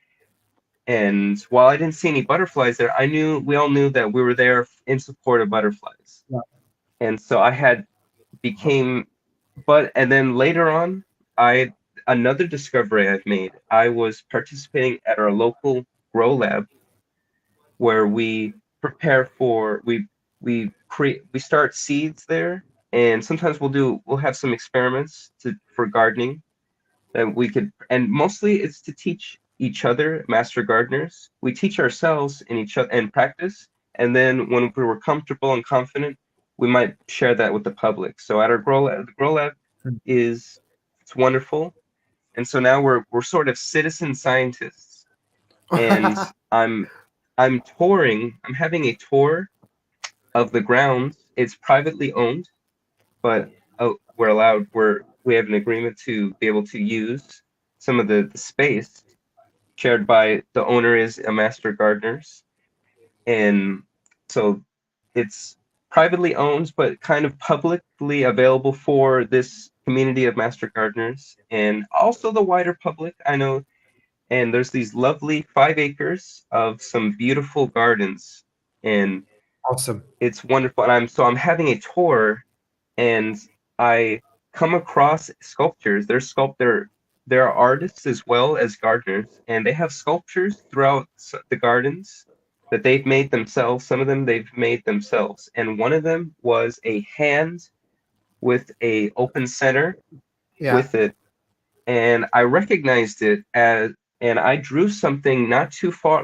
And while I didn't see any butterflies there, we all knew that we were there in support of butterflies.
Yeah.
And so I had became and then later on, I another discovery I've made. I was participating at our local grow lab, where we prepare for we start seeds there, and sometimes we'll have some experiments for gardening that we could, and mostly it's to teach each other, master gardeners. We teach ourselves in each other and practice, and then when we were comfortable and confident, we might share that with the public. So at our grow lab, the grow lab is it's wonderful. And so now we're sort of citizen scientists. and I'm I'm touring. I'm having a tour of the grounds. It's privately owned, but we have an agreement to be able to use some of the space shared by the owner is a master gardeners, and so it's privately owned but kind of publicly available for this community of master gardeners and also the wider public. I know, and there's these lovely 5 acres of some beautiful gardens, and
Awesome.
it's wonderful. And I'm having a tour, and I come across sculptures. There are artists as well as gardeners, and they have sculptures throughout the gardens that they've made themselves. Some of them they've made themselves, and one of them was a hand with a open center
Yeah.
with it, and I recognized it as, and I drew something not too far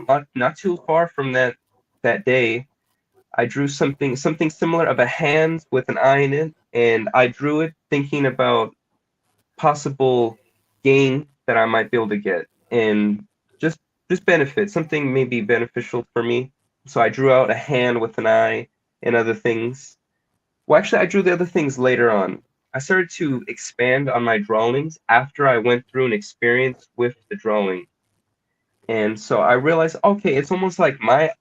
from that day. I drew something similar of a hand with an eye in it, and I drew it thinking about possible gain that I might be able to get, and just just benefit, something maybe beneficial for me. So I drew out a hand with an eye and other things. Well, actually, I drew the other things later on. I started to expand on my drawings after I went through an experience with the drawing. And so I realized, okay, it's almost like my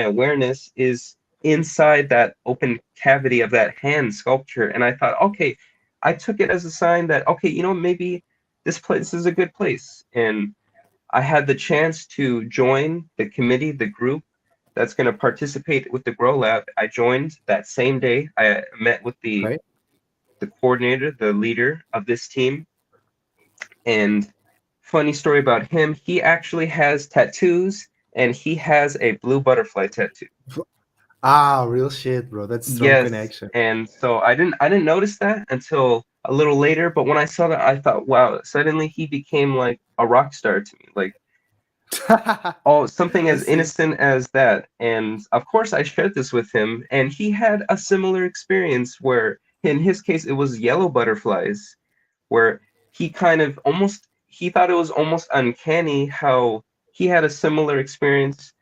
awareness is inside that open cavity of that hand sculpture. And I thought, okay, I took it as a sign that, okay, maybe this place is a good place. And I had the chance to join the committee, the group that's going to participate with the Grow Lab. I joined that same day. I met with
Okay.
the coordinator, the leader of this team, and funny story about him, he actually has tattoos and he has a blue butterfly tattoo.
Ah, real shit, bro. That's strong
Yes,
connection.
and so I didn't notice that until a little later, but when I saw that I thought, wow, suddenly he became like a rock star to me. Like, oh, something
I
as
see.
innocent as that. And of course I shared this with him, and he had a similar experience where in his case it was yellow butterflies, where he kind of almost he thought it was almost uncanny how he had a similar experience.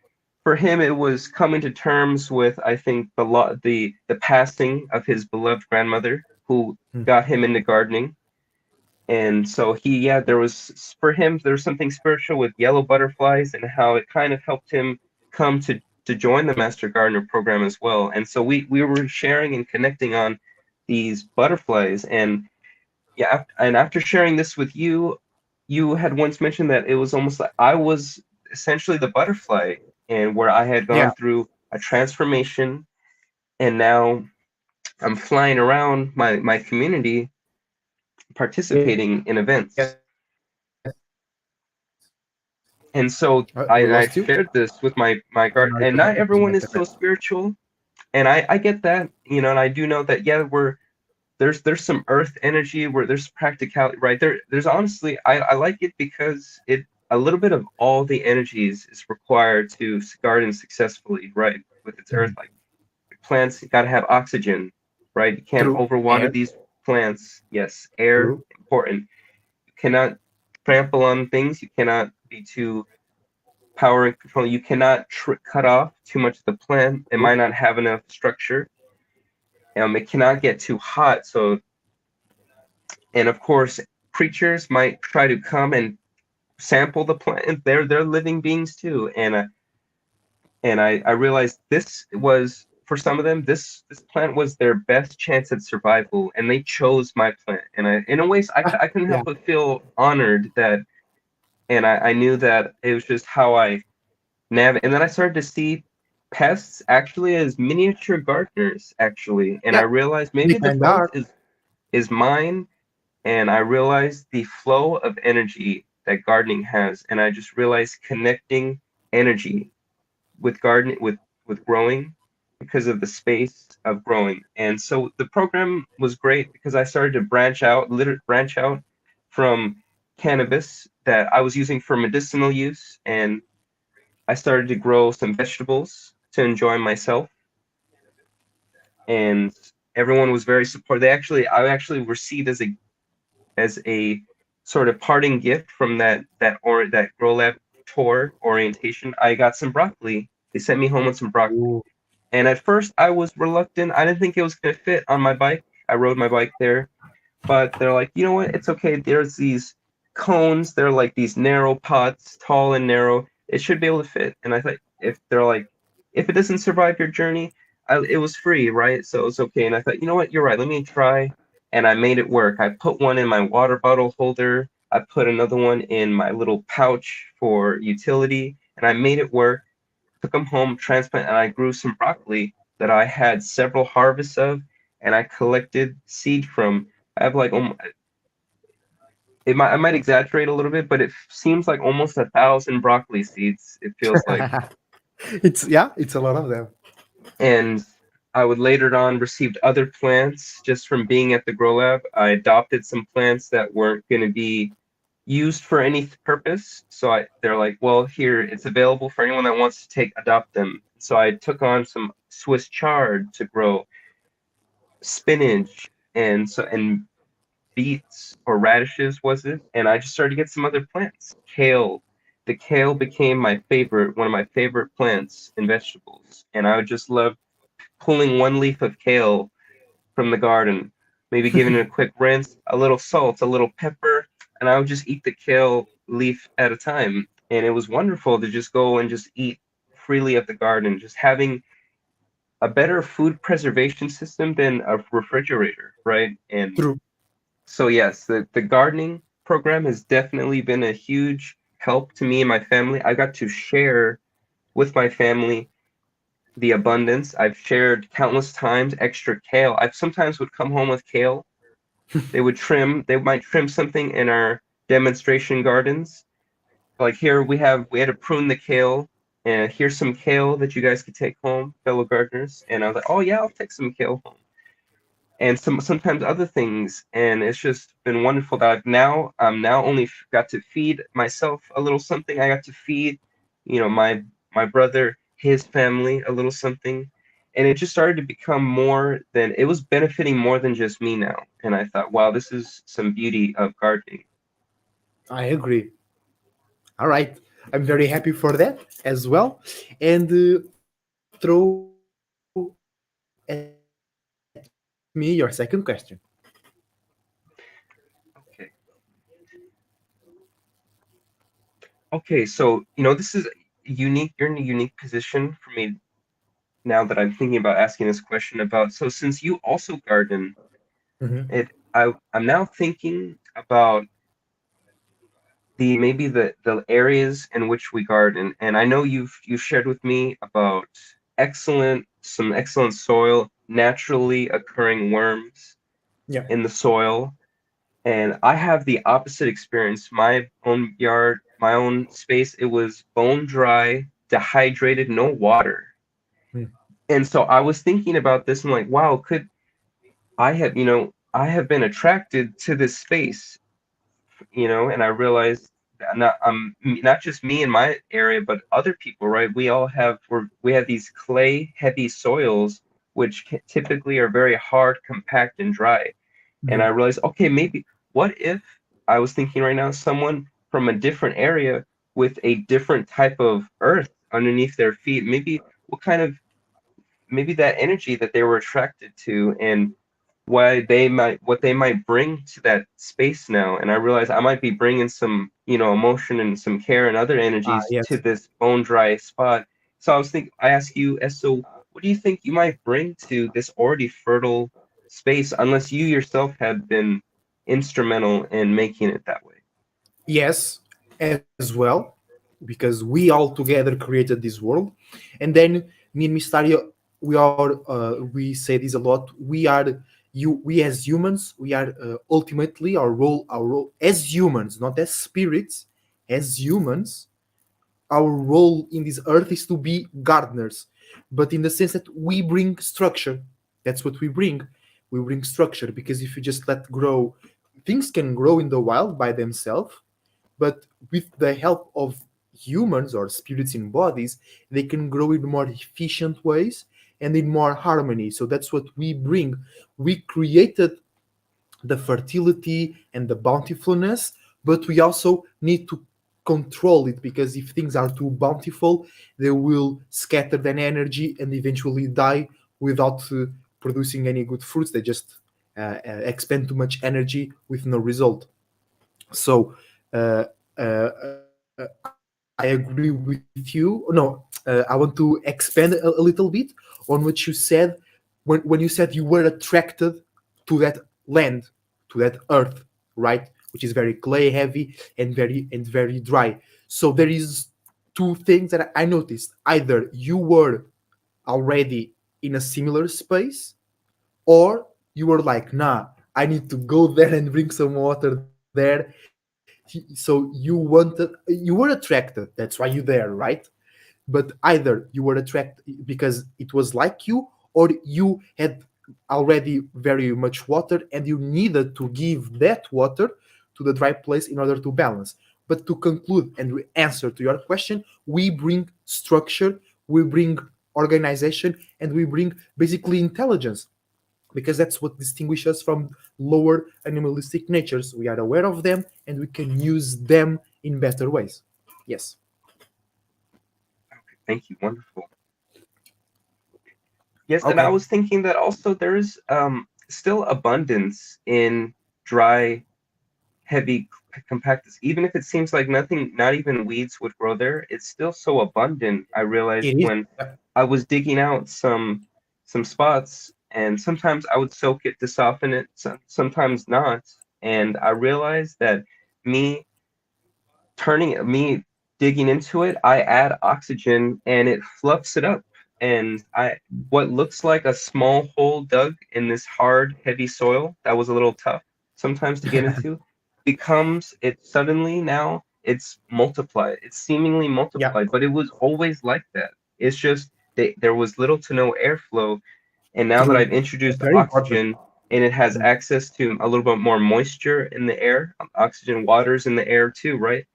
For him, it was coming to terms with, I think, the passing of his beloved grandmother, who
Hmm.
got him into gardening. And so yeah, for him there was something spiritual with yellow butterflies and how it kind of helped him come to join the Master Gardener program as well. And so we were sharing and connecting on these butterflies. And yeah, and after sharing this with you, you had once mentioned that it was almost like I was essentially the butterfly, and where I had
Yeah.
gone through a transformation, and now I'm flying around my community
Yes.
participating in events.
We
And
lost
so
you.
I shared this with
I
my
don't know
guard,
if your
and
connection
not
is
everyone
connected
is
right
so spiritual, and I get that, and I do know that, yeah, there's some earth energy where there's practicality, right there's honestly, I like it because it a little bit of all the energies is required to garden successfully, right, with its
now.
earth. Like, plants got to have oxygen, right? You can't
True.
overwater
Air.
these plants. Yes, air,
True.
important. You cannot trample on things. You cannot be too power and control. You cannot cut off too much of the plant. It
True.
might not have enough structure. It cannot get too hot. So, and of course, creatures might try to come and sample the plant. They're living beings too. And I realized this was, for some of them, this plant was their best chance at survival, and they chose my plant. And in a ways, I couldn't
Yeah.
help but feel honored that, and I knew that it was just how I navigate. And then I started to see pests actually as miniature gardeners, actually, and I
Yeah.
realized
They
maybe the
kind of
fault
are.
is mine. And I realized the flow of energy that gardening has, and I just realized connecting energy with gardening, with growing, because of the space of growing. And so the program was great because I started to branch out from cannabis that I was using for medicinal use, and I started to grow some vegetables to enjoy myself. And everyone was very supportive. I actually received as a sort of parting gift from that Grow Lab tour orientation, I got some broccoli. They sent me home with some broccoli.
Ooh.
And at first I was reluctant. I didn't think it was going to fit on my bike. I rode my bike there, but they're like, you know what? It's okay. There's these cones. They're like these narrow pots, tall and narrow. It should be able to fit. And I thought, if they're like, if it doesn't survive your journey, it was free, right? So it's okay. And I thought, you know what? You're right. Let me try. And I made it work. I put one in my water bottle holder. I put another one in my little pouch for utility, and I made it work. Took them home, transplant, and I grew some broccoli that I had several harvests of, and I collected seed from. I have like I might exaggerate a little bit, but it seems like almost 1,000 broccoli seeds. It feels like,
It's yeah, it's a lot of them.
and I would later on received other plants just from being at the grow lab. I adopted some plants that weren't going to be used for any purpose. So they're like, well, here it's available for anyone that wants to adopt them. So I took on some Swiss chard to grow spinach and beets or radishes was it, and I just started to get some other plants. Kale. The kale became one of my favorite plants and vegetables, and I would just love pulling one leaf of kale from the garden, maybe giving it a quick rinse, a little salt, a little pepper, and I would just eat the kale leaf at a time. And it was wonderful to just go and just eat freely at the garden, just having a better food preservation system than a refrigerator, right? And
True.
so yes, the gardening program has definitely been a huge help to me and my family. I got to share with my family the abundance. I've shared countless times extra kale. I've sometimes would come home with kale. They might trim something in our demonstration gardens. Like here we had to prune the kale, and here's some kale that you guys could take home, fellow gardeners. And I was like, oh yeah, I'll take some kale home. And sometimes other things, and it's just been wonderful that I'm now only got to feed myself a little something. I got to feed, my brother, his family a little something, and it just started to become more than it was benefiting more than just me now. And I thought, wow, this is some beauty of gardening.
I agree. All right. I'm very happy for that as well. And throw at me your second question.
Okay. Okay, so this is unique. You're in a unique position for me now that I'm thinking about asking this question about. So since you also garden,
Mhm.
I'm now thinking about the areas in which we garden, and I know you've shared with me about some excellent soil, naturally occurring worms
Yeah.
in the soil, and I have the opposite experience. My own yard, my own space, it was bone dry, dehydrated, no water.
Mm.
And so I was thinking about this and like, wow, could I have been attracted to this space, and I realized that not just me in my area, but other people, right? We have these clay heavy soils, which typically are very hard, compact, and dry. And I
Mhm.
realized, okay, maybe what if I was thinking right now, someone from a different area with a different type of earth underneath their feet, maybe that energy that they were attracted to, and what they might bring to that space now. And I realized I might be bringing some emotion and some care and other
Ah,
energies to
yes.
this bone dry spot. So I ask you, so what do you think you might bring to this already fertile space, unless you yourself had been instrumental in making it that way?
Yes, as well, because we all together created this world, and then me and Mysterio, we say this a lot. We as humans, we are ultimately our role as humans, not as spirits, as humans. Our role in this earth is to be gardeners, but in the sense that we bring structure. That's what we bring. We bring structure because if you just let grow, things can grow in the wild by themselves, but with the help of humans or spirits in bodies, they can grow in more efficient ways and in more harmony. So that's what we bring. We created the fertility and the bountifulness, but we also need to control it, because if things are too bountiful, they will scatter that energy and eventually die without producing any good fruits. They just expend too much energy with no result. So uh, I agree with you. No, I want to expand a little bit on what you said when you said you were attracted to that land, to that earth, right? Which is very clay heavy and very dry. So there is two things that I noticed. Either you were already in a similar space, or you were like, nah, I need to go there and bring some water there. So you were attracted. That's why you're there, right? But either you were attracted because it was like you, or you had already very much water and you needed to give that water to the dry place in order to balance. But to conclude and answer to your question, we bring structure, we bring organization, and we bring basically intelligence, because that's what distinguishes us from lower animalistic natures. We are aware of them and we can use them in better ways. Yes.
Okay, thank you. Wonderful. Yes, and I
Okay.
was thinking that also there is still abundance in dry, heavy compactus. Even if it seems like nothing, not even weeds would grow there, it's still so abundant. I realized
It is.
when I was digging out some spots, and sometimes I would soak it to soften it, sometimes not. And I realized that me me digging into it, I add oxygen and it fluffs it up. And I what looks like a small hole dug in this hard, heavy soil that was a little tough sometimes to get into becomes it suddenly now it's multiplied. It's seemingly
Yeah.
multiplied, but it was always like that. It's just there was little to no airflow, and now that I've
True.
introduced
That's
the
very important.
oxygen and it has
Mhm.
access to a little bit more moisture in the air, oxygen waters in the air too, right?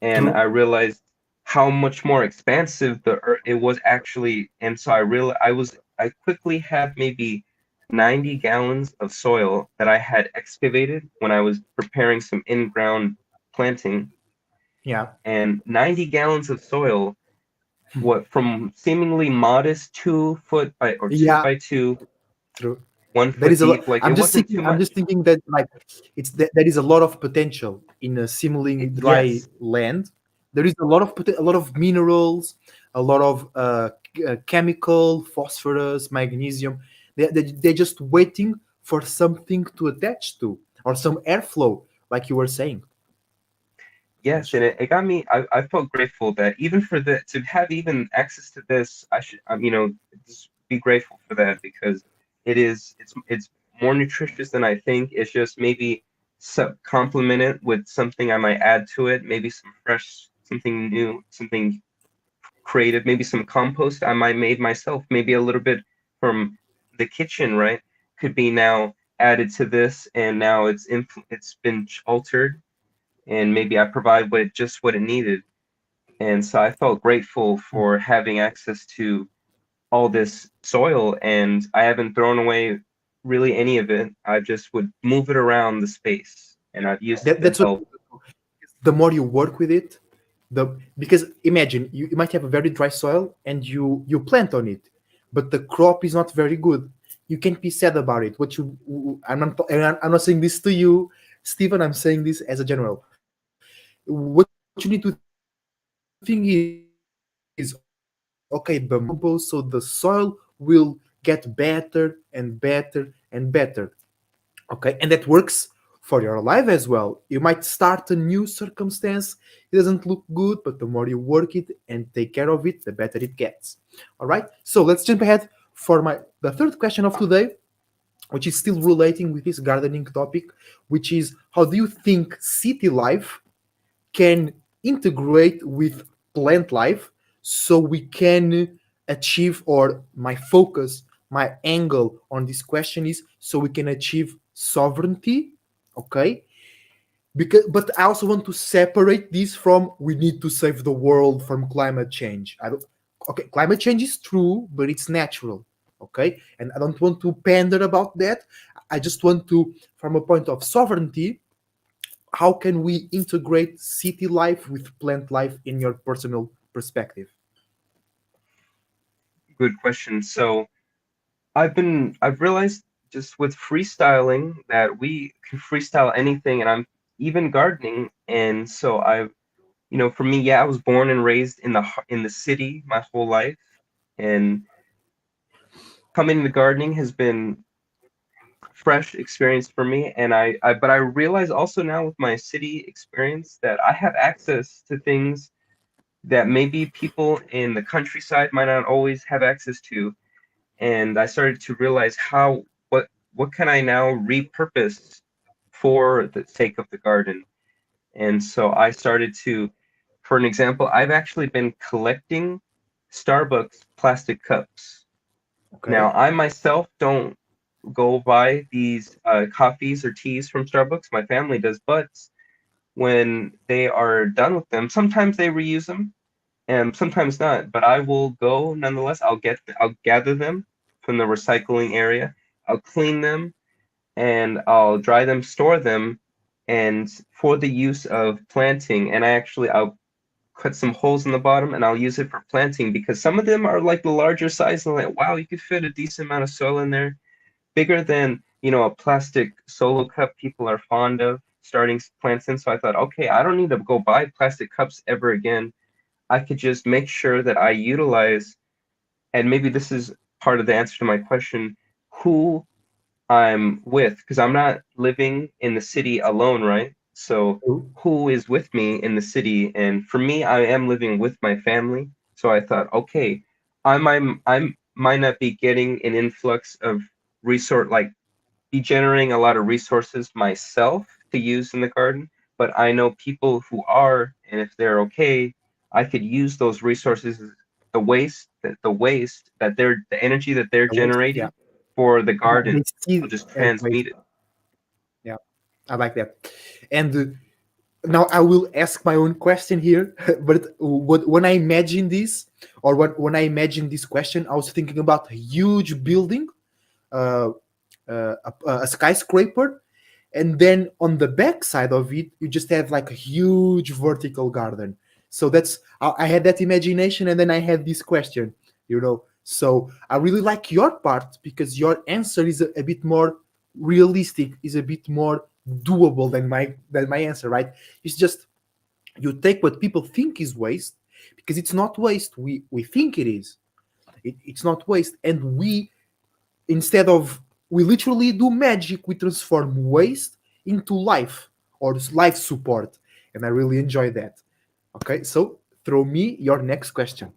And I
True.
realized how much more expansive the earth it was actually. And so I quickly had maybe 90 gallons of soil that I had excavated when I was preparing some in-ground planting,
Yeah.
and 90 gallons of soil, what from seemingly modest 2 foot by or two
Yeah.
by two,
True.
one
There
foot
is a lot.
deep, like it wasn't too
I'm
much.
just thinking that like there is a lot of potential in a seemingly dry
Yes,
land. There is a lot of a lot of minerals, a lot of chemical, phosphorus, magnesium. They're just waiting for something to attach to, or some airflow, like you were saying.
yes, and
Yes.
it got me. I felt grateful that even for the to have even access to this, I should just be grateful for that because it's more nutritious than I think. It's just maybe complement it with something I might add to it, maybe some fresh, something new, something creative, maybe some compost I might made myself, maybe a little bit from the kitchen, right? Could be now added to this, and now it's been altered and maybe I provide what it needed. And so I felt grateful for having access to all this soil, and I haven't thrown away really any of it. I just would move it around the space, and I've used it to
That's what,
help.
the more you work with it, the because imagine you might have a very dry soil and you plant on it, but the crop is not very good. You can't be sad about it. What you I'm not saying this to you, Stephen. I'm saying this as a general. What you need to think is, okay, the more I compost, so the soil will get better and better and better. Okay, and that works for your life as well. You might start a new circumstance, it doesn't look good, but the more you work it and take care of it, the better it gets. All right, so let's jump ahead for the third question of today, which is still relating with this gardening topic, which is how do you think city life can integrate with plant life so we can achieve, or my focus, my angle on this question is so we can achieve sovereignty. Okay, because but I also want to separate this from we need to save the world from climate change. I don't, okay, climate change is true, but it's natural. Okay, and I don't want to pander about that. I just want to, from a point of sovereignty, how can we integrate city life with plant life in your personal perspective?
Good question. So I've realized just with freestyling that we can freestyle anything, and I'm even gardening. And so for me, yeah, I was born and raised in the city my whole life, and coming to gardening has been fresh experience for me. And but I realize also now with my city experience that I have access to things that maybe people in the countryside might not always have access to. And I started to realize what can I now repurpose for the sake of the garden. And so I started to, for an example, I've actually been collecting Starbucks plastic cups.
Okay.
Now, I myself don't go buy these coffees or teas from Starbucks. My family does, but when they are done with them, sometimes they reuse them and sometimes not. But I will go nonetheless. I'll gather them from the recycling area. I'll clean them and I'll dry them, store them, and for the use of planting. And I'll cut some holes in the bottom and I'll use it for planting because some of them are like the larger size and like, wow, you could fit a decent amount of soil in there, bigger than, a plastic solo cup people are fond of starting plants in. So I thought, okay, I don't need to go buy plastic cups ever again. I could just make sure that I utilize, and maybe this is part of the answer to my question, who I'm with, because I'm not living in the city alone, right? So
True.
who is with me in the city? And for me, I am living with my family. So I thought, okay, I might not be getting an influx of resource like be generating a lot of resources myself to use in the garden, but I know people who are, and if they're okay, I could use those resources, the waste that the energy that they're
I will- Yeah.
generating for the
They
garden.
see
I'll just
as waste.
transmute it.
Yeah, I like that. And now I will ask my own question here. But when I imagine this, or when I imagine this question, I was thinking about a huge building, uh, a skyscraper, and then on the back side of it, you just have like a huge vertical garden. So I had that imagination, and then I had this question, So I really like your part because your answer is a bit more realistic, is a bit more doable than my answer, right? It's just you take what people think is waste because it's not waste. We think it is. It's not waste, and instead of we literally do magic, we transform waste into life or life support, and I really enjoy that. Okay, so throw me your next question.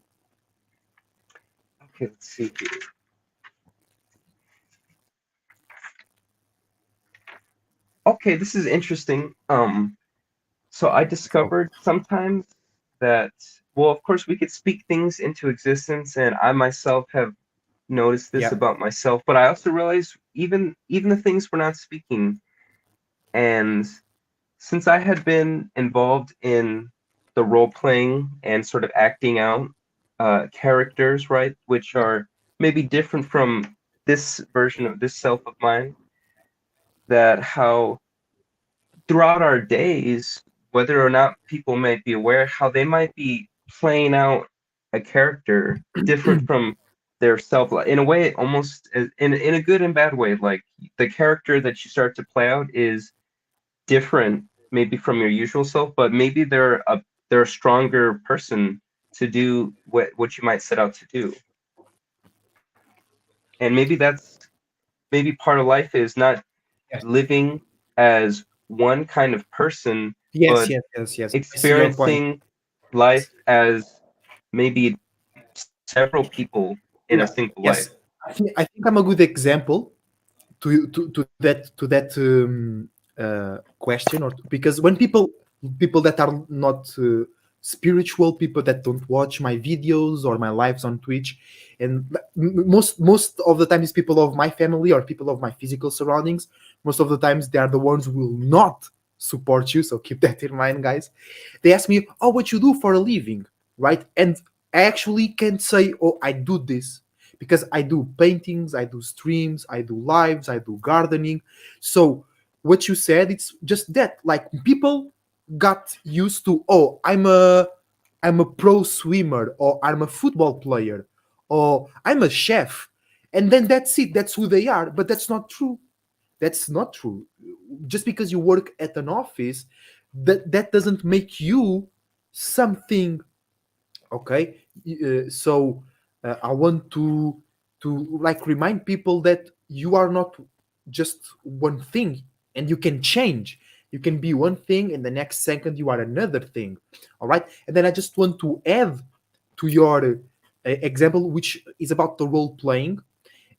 Okay, let's see here. Okay, this is interesting. So I
Go.
discovered sometimes that, well, of course, we could speak things into existence, and I myself have noticed this
Yeah.
about myself, but I also realized even the things we're not speaking. And since I had been involved in the role playing and sort of acting out characters, right, which
Yeah.
are maybe different from this version of this self of mine, that how throughout our days, whether or not people might be aware, how they might be playing out a character different from their self, in a way, almost in a good and bad way. Like the character that you start to play out is different, maybe from your usual self, but maybe they're a stronger person to do what you might set out to do. And maybe part of life is not
Yes.
living as one kind of person,
Yes.
but
Yes. Yes. Yes. I see your point.
experiencing life as maybe several people in a
Yeah.
single life.
Yes. I think I'm a good example to that question, or because when people that are not spiritual, people that don't watch my videos or my lives on Twitch, and most of the time is people of my family or people of my physical surroundings. Most of the times they are the ones who will not support you, so keep that in mind, guys. They ask me, oh, what you do for a living, right? And I actually can't say, oh, I do this, because I do paintings, I do streams, I do lives, I do gardening. So what you said, it's just that. Like people got used to, oh, I'm a pro swimmer, or I'm a football player, or I'm a chef, and then that's it. That's who they are. But that's not true. That's not true. Just because you work at an office, that doesn't make you something. Okay. So I want to like remind people that you are not just one thing, and you can change. You can be one thing, and the next second you are another thing. All right. And then I just want to add to your example, which is about the role playing.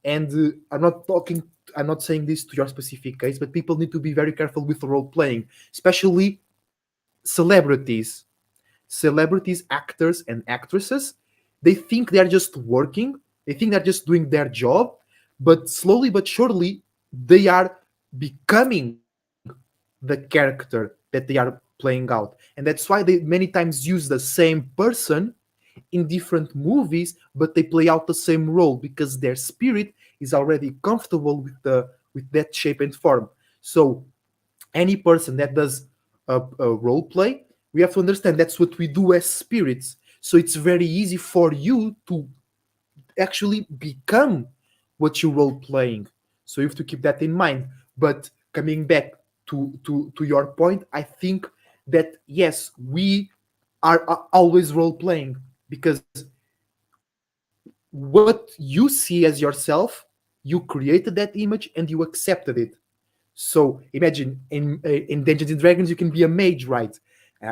And I'm not saying this to your specific case, but people need to be very careful with role playing, especially celebrities. Celebrities, actors, and actresses, they think they're just working, they think they're just doing their job, but slowly but surely they are becoming the character that they are playing out. And that's why they many times use the same person in different movies, but they play out the same role because their spirit is already comfortable with that shape and form. So any person that does a role play, we have to understand that's what we do as spirits. So it's very easy for you to actually become what you role playing. So you have to keep that in mind. But coming back to your point, I think that yes, we are always role playing because what you see as yourself, you created that image and you accepted it. So imagine in Dungeons and Dragons, you can be a mage, right?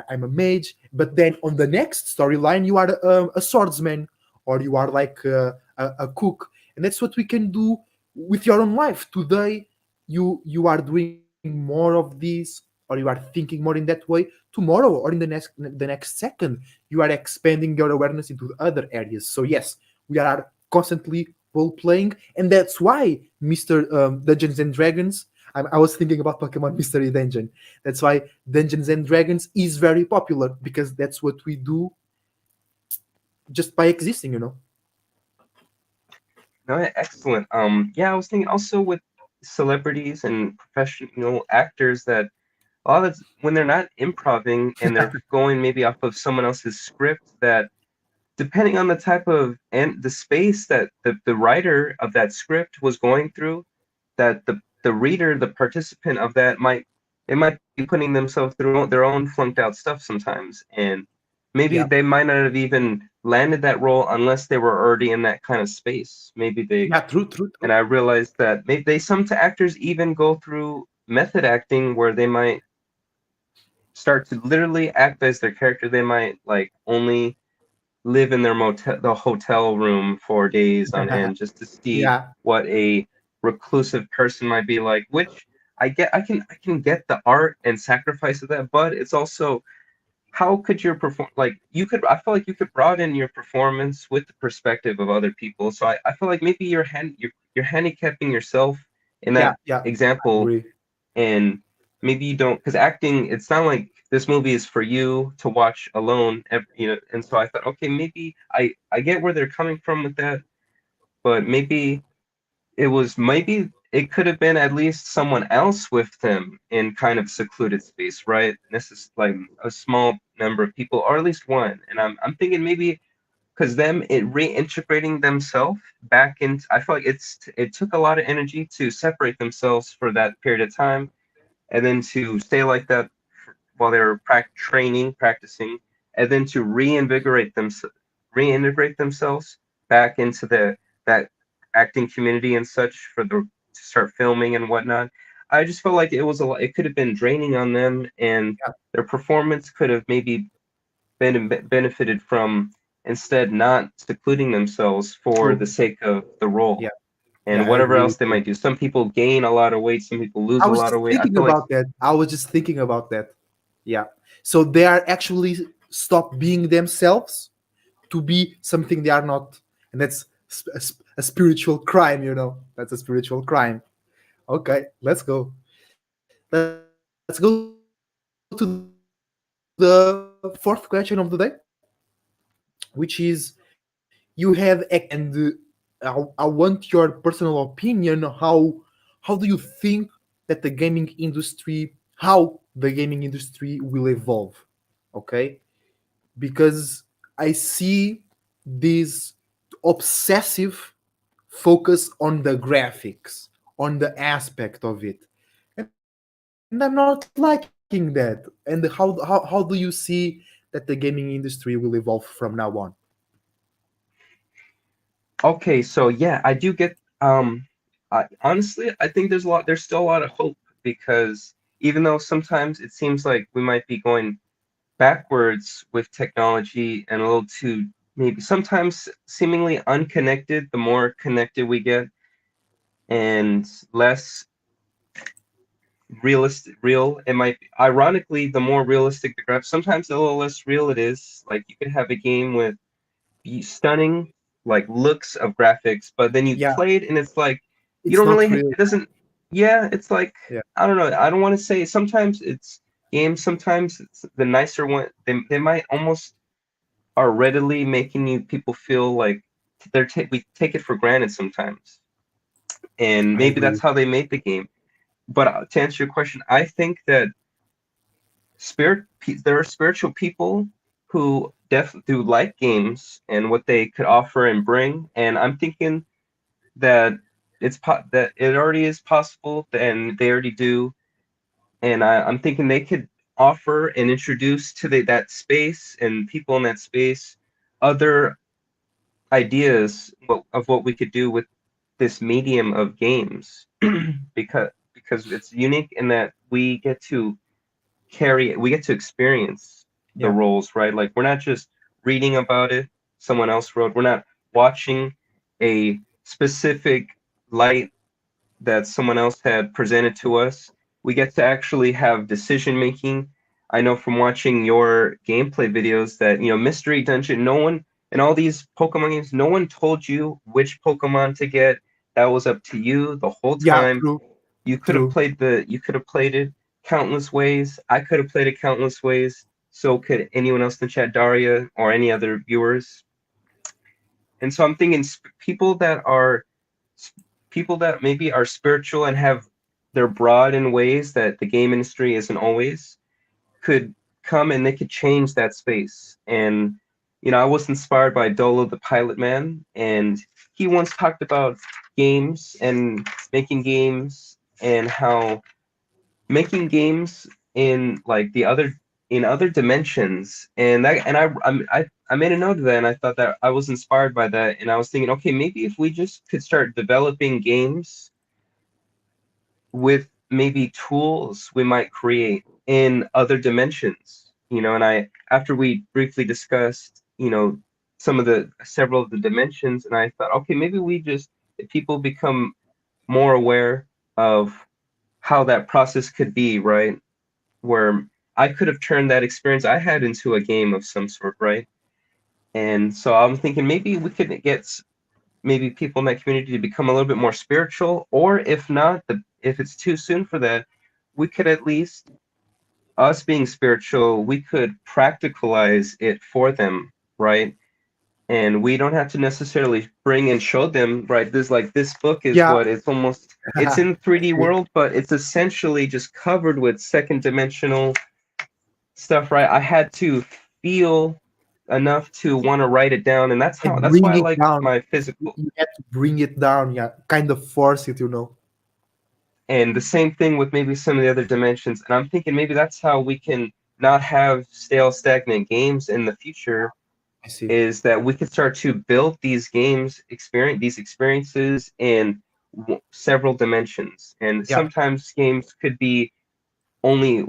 I'm a mage, but then on the next storyline, you are a swordsman, or you are like a cook, and that's what we can do with your own life. Today, you are doing more of this, or you are thinking more in that way. Tomorrow, or in the next second, you are expanding your awareness into other areas. So yes, we are constantly role playing, and that's why Mr. Dungeons and Dragons. I was thinking about Pokemon Mystery Dungeon. That's why Dungeons and Dragons is very popular because that's what we do just by existing.
No, excellent. Yeah, I was thinking also with celebrities and professional actors that a lot of when they're not improving and they're going maybe off of someone else's script, that depending on the type of and the space that the writer of that script was going through, that the reader, the participant of that might be putting themselves through their own flunked out stuff sometimes, and maybe
Yeah,
they might not have even landed that role unless they were already in that kind of space. Maybe they
yeah, true, true,
and
true.
I realized that maybe some actors even go through method acting where they might start to literally act as their character. They might like only live in the hotel room for days on end just to see
Yeah,
what a reclusive person might be like, which I can get the art and sacrifice of that, but it's also how could your perform like you could I feel like you could broaden your performance with the perspective of other people. So I feel like maybe you're handicapping yourself in
yeah,
that
yeah. I
example,
agree.
and maybe you don't, because acting, it's not like this movie is for you to watch alone, and so I thought, okay, maybe I get where they're coming from with that, but maybe it could have been at least someone else with them in kind of secluded space, right? This is like a small number of people, or at least one, and I'm thinking maybe because them it reintegrating themselves back into, I feel like it took a lot of energy to separate themselves for that period of time, and then to stay like that while they were practicing, and then to reintegrate themselves back into that acting community and such to start filming and whatnot. I just felt like it was a lot. It could have been draining on them, and
Yeah,
their performance could have maybe benefited from instead not secluding themselves for the
true.
sake of the role
Yeah,
and
yeah. I
whatever
agree
else
with
they
you.
might do. Some people gain a lot of weight, some people lose
I
a
was
lot
just
of weight. I
thinking
feel like
about that. I was just thinking about that. Yeah. So they are actually stop being themselves to be something they are not, and that's a spiritual crime. That's a spiritual crime. Okay, let's go. Let's go to the fourth question of the day, which is you have and I want your personal opinion. How do you think that the gaming industry, how the gaming industry will evolve. Okay, because I see this obsessive focus on the graphics, on the aspect of it, and I'm not liking that. And how do you see that the gaming industry will evolve from now on?
Okay, so yeah, I do get honestly, I think there's still a lot of hope because even though sometimes it seems like we might be going backwards with technology and a little too maybe sometimes seemingly unconnected, the more connected we get and less real it might be. Ironically, the more realistic the graph, sometimes the little less real it is. Like you could have a game with stunning like looks of graphics, but then you
Yeah,
play it and it's like you
it's
don't
not
really
real.
it doesn't yeah, it's like
Yeah,
I don't know. I don't want to say sometimes it's games, sometimes it's the nicer one. They might almost are readily making you people feel like we take it for granted sometimes, and
I
maybe
agree
that's
with.
how they made the game. But to answer your question, I think that there are spiritual people who do like games and what they could offer and bring, and I'm thinking that that it already is possible and they already do, and I'm thinking they could offer and introduce to that space and people in that space other ideas of what we could do with this medium of games because it's unique in that we get to experience the
Yeah,
roles, right? Like we're not just reading about it, someone else wrote. We're not watching a specific light that someone else had presented to us. We get to actually have decision making. I know from watching your gameplay videos that, Mystery Dungeon, no one in all these Pokemon games, no one told you which Pokemon to get. That was up to you the whole
yeah,
time.
true, true.
You could have played it countless ways. I could have played it countless ways. So could anyone else in the chat, Daria, or any other viewers. And so I'm thinking people that maybe are spiritual and have they're broad in ways that the game industry isn't always could come and they could change that space. And I was inspired by Dolo the Pilot Man, and he once talked about games and making games and how making games in like the other in other dimensions and that and I made a note of that and I thought that I was inspired by that and I was thinking, okay, maybe if we just could start developing games with maybe tools we might create in other dimensions, and I after we briefly discussed, some of the several of the dimensions, and I thought, okay, maybe we just if people become more aware of how that process could be, right? Where I could have turned that experience I had into a game of some sort, right? And so I'm thinking maybe we could get maybe people in that community to become a little bit more spiritual, or if not, if it's too soon for that, we could at least us being spiritual, we could practicalize it for them, right? And we don't have to necessarily bring and show them, right? This book is
Yeah,
what it's in
I
3D
see.
world, but it's essentially just covered with second dimensional stuff, right? I had to feel enough to want to write it down, and
And
that's why
bring
I
it
like
down.
my
You
physical.
you have to bring it down. Yeah, kind of force it.
And the same thing with maybe some of the other dimensions. And I'm thinking maybe that's how we can not have stale, stagnant games in the future.
I see.
Is that we could start to build these experiences in several dimensions, and
Yeah,
sometimes games could be only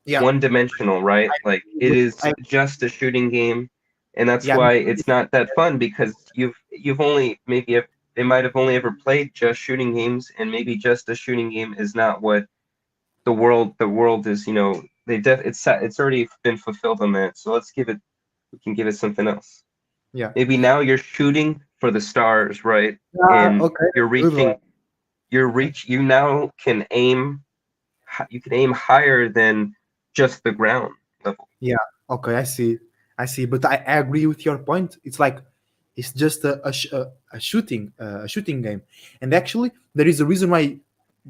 yeah.
one dimensional, right? Like it is
I
just a shooting game, and that's
yeah,
why it's not that fun because you've only maybe they might have only ever played just shooting games, and maybe just a shooting game is not what the world is. It's already been fulfilled on that. So we can give it something else.
yeah.
Maybe now you're shooting for the stars, right?
Yeah.
And
Okay,
you're
that's a good one.
reaching you now can aim you can aim higher than just the ground level.
Yeah. Okay, I see. I see. But I agree with your point. It's like it's just a shooting game, and actually there is a reason why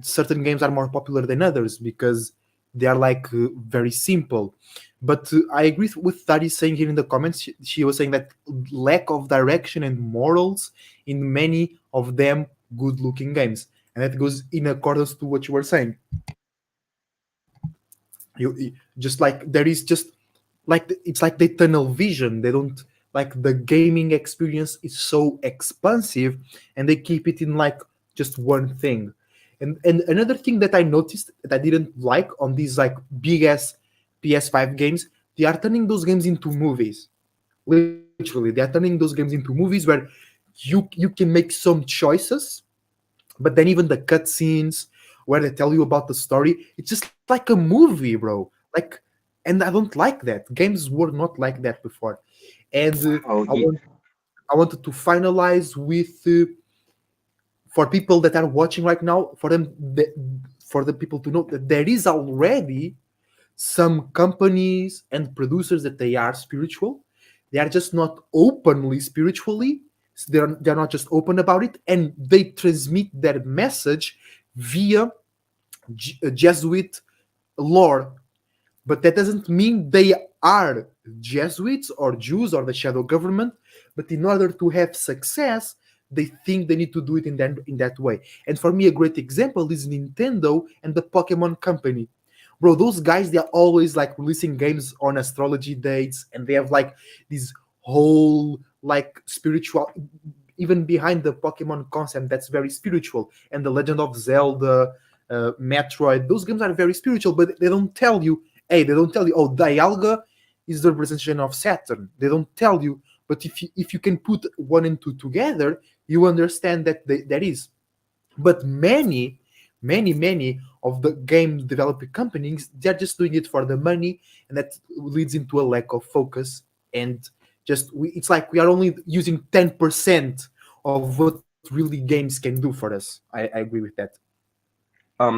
certain games are more popular than others because they are like very simple. But I agree with Tari saying here in the comments. She was saying that lack of direction and morals in many of them good-looking games, and that goes in accordance to what you were saying. Just like there is just like it's like the tunnel vision. They don't like the gaming experience is so expansive, and they keep it in like just one thing. And another thing that I noticed that I didn't like on these like big ass PS5 games, they are turning those games into movies. Literally, they are turning those games into movies where you can make some choices, but then even the cutscenes where they tell you about the story, it's just like a movie, bro. Like, and I don't like that. Games were not like that before. And
Wow,
I wanted to finalize with for people that are watching right now, for the people to know that there is already some companies and producers that they are spiritual. They are just not openly spiritually. They're not just open about it, and they transmit their message via Jesuit lore, but that doesn't mean they are Jesuits or Jews or the shadow government. But in order to have success, they think they need to do it in that way. And for me, a great example is Nintendo and the Pokemon Company. Bro, those guys, they're always like releasing games on astrology dates, and they have like this whole like spiritual, even behind the Pokemon concept that's very spiritual, and the Legend of Zelda, Metroid, those games are very spiritual, but they don't tell you. Hey, they don't tell you. Oh, Dialga is the representation of Saturn. They don't tell you. But if you can put one and two together, you understand that that is. But many of the game developing companies, they're just doing it for the money, and that leads into a lack of focus. And it's like we are only using 10% of what really games can do for us. I agree with that.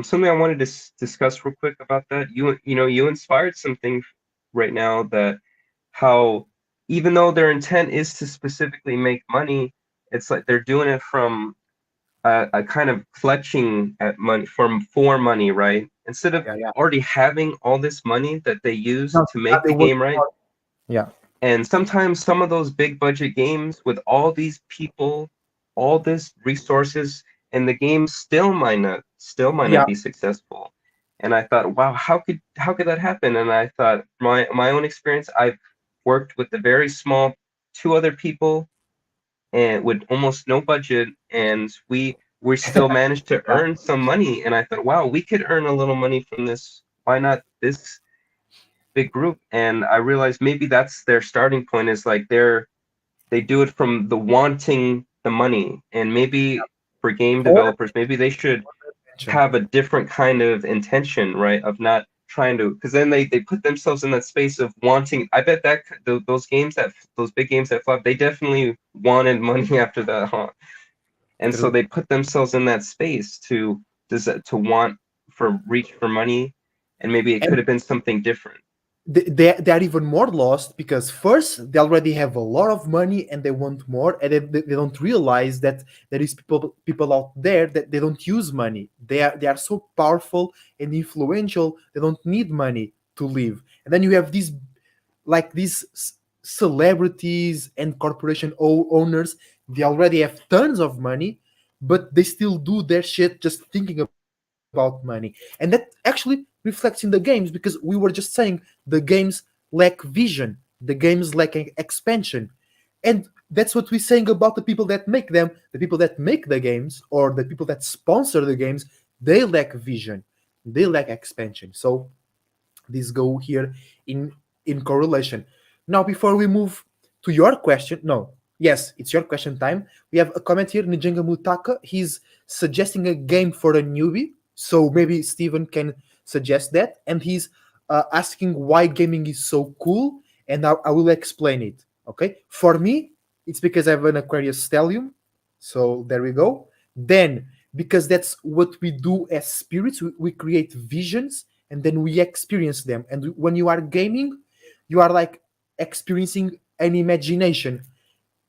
something I wanted to discuss real quick about that. You inspired something right now that how even though their intent is to specifically make money, it's like they're doing it from a kind of clutching at money for money, right? Instead of
Yeah, yeah.
already having all this money that they use
Now,
to
now
make
they
the
work
game, right?
hard. Yeah,
And sometimes some of those big budget games with all these people, all this resources, and the game still might not
yeah.
be successful. And I thought, wow, how could that happen? And I thought, my own experience, I've worked with a very small two other people and with almost no budget, and we still managed to
Yeah.
earn some money. And I thought, wow, we could earn a little money from this. Why not this big group? And I realized maybe that's their starting point, is like they do it from the wanting the money. And maybe for game
Or
developers, maybe they should
attention.
have a different kind of intention, right? Of not trying to, because then they put themselves in that space of wanting. I bet that those games that those big games that flop, they definitely wanted money after that, huh? And so
True.
they put themselves in that space to want for reach for money, and maybe it
And
could have been something different.
they are even more lost because first they already have a lot of money and they want more, and they don't realize that there is people out there that they don't use money. They are so powerful and influential, they don't need money to live. And then you have these celebrities and corporation owners. They already have tons of money, but they still do their shit just thinking about money. And that actually reflects in the games, because we were just saying the games lack vision, the games lack expansion. And that's what we're saying about the people that make them. The people that make the games, or the people that sponsor the games, they lack vision, they lack expansion. So these go here in correlation. Now, before we move to your question, no, yes, it's your question time. We have a comment here, Nijenga Mutaka. He's suggesting a game for a newbie, so maybe Steven can suggest that. And he's asking why gaming is so cool, and I will explain it. Okay, for me, it's because I have an Aquarius stellium, so there we go. Then, because that's what we do as spirits, we create visions, and then we experience them. And when you are gaming, you are like experiencing an imagination.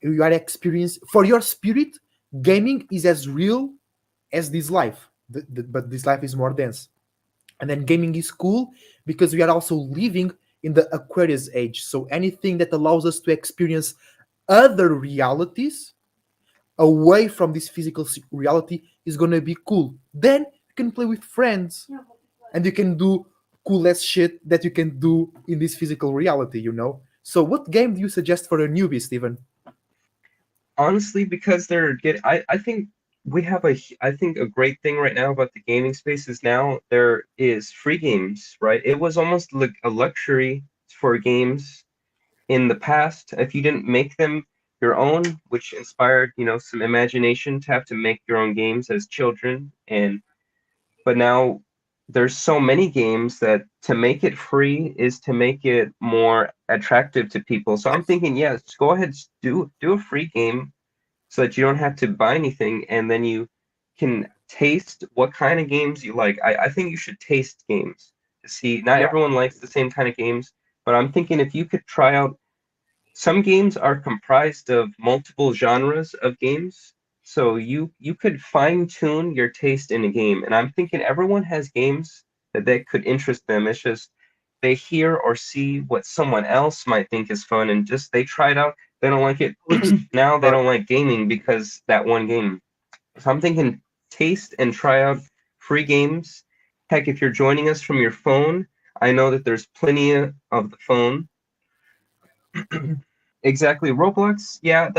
You are experience for your spirit. Gaming is as real as this life. but this life is more dense. And then gaming is cool because we are also living in the Aquarius age. So anything that allows us to experience other realities away from this physical reality is gonna be cool. Then you can play with friends and you can do cool ass shit that you can do in this physical reality, you know? So what game do you suggest for a newbie, Steven?
Honestly, because they're getting, I think we have I think a great thing right now about the gaming space is now there is free games, right? It was almost like a luxury for games in the past if you didn't make them your own, which inspired, some imagination to have to make your own games as children. And but now there's so many games that to make it free is to make it more attractive to people. So I'm thinking, yes, go ahead, do a free game so that you don't have to buy anything, and then you can taste what kind of games you like. I think you should taste games to see. Not
Yeah,
everyone likes the same kind of games, but I'm thinking if you could try out, some games are comprised of multiple genres of games, so you could fine tune your taste in a game. And I'm thinking everyone has games that could interest them. It's just they hear or see what someone else might think is fun, and just they try it out. They don't like it.
I was just
Now they
about
don't like gaming because that one game. So I'm thinking taste and try out free games. Heck, if you're joining us from your phone, I know that there's plenty of the phone. Exactly. Roblox, yeah,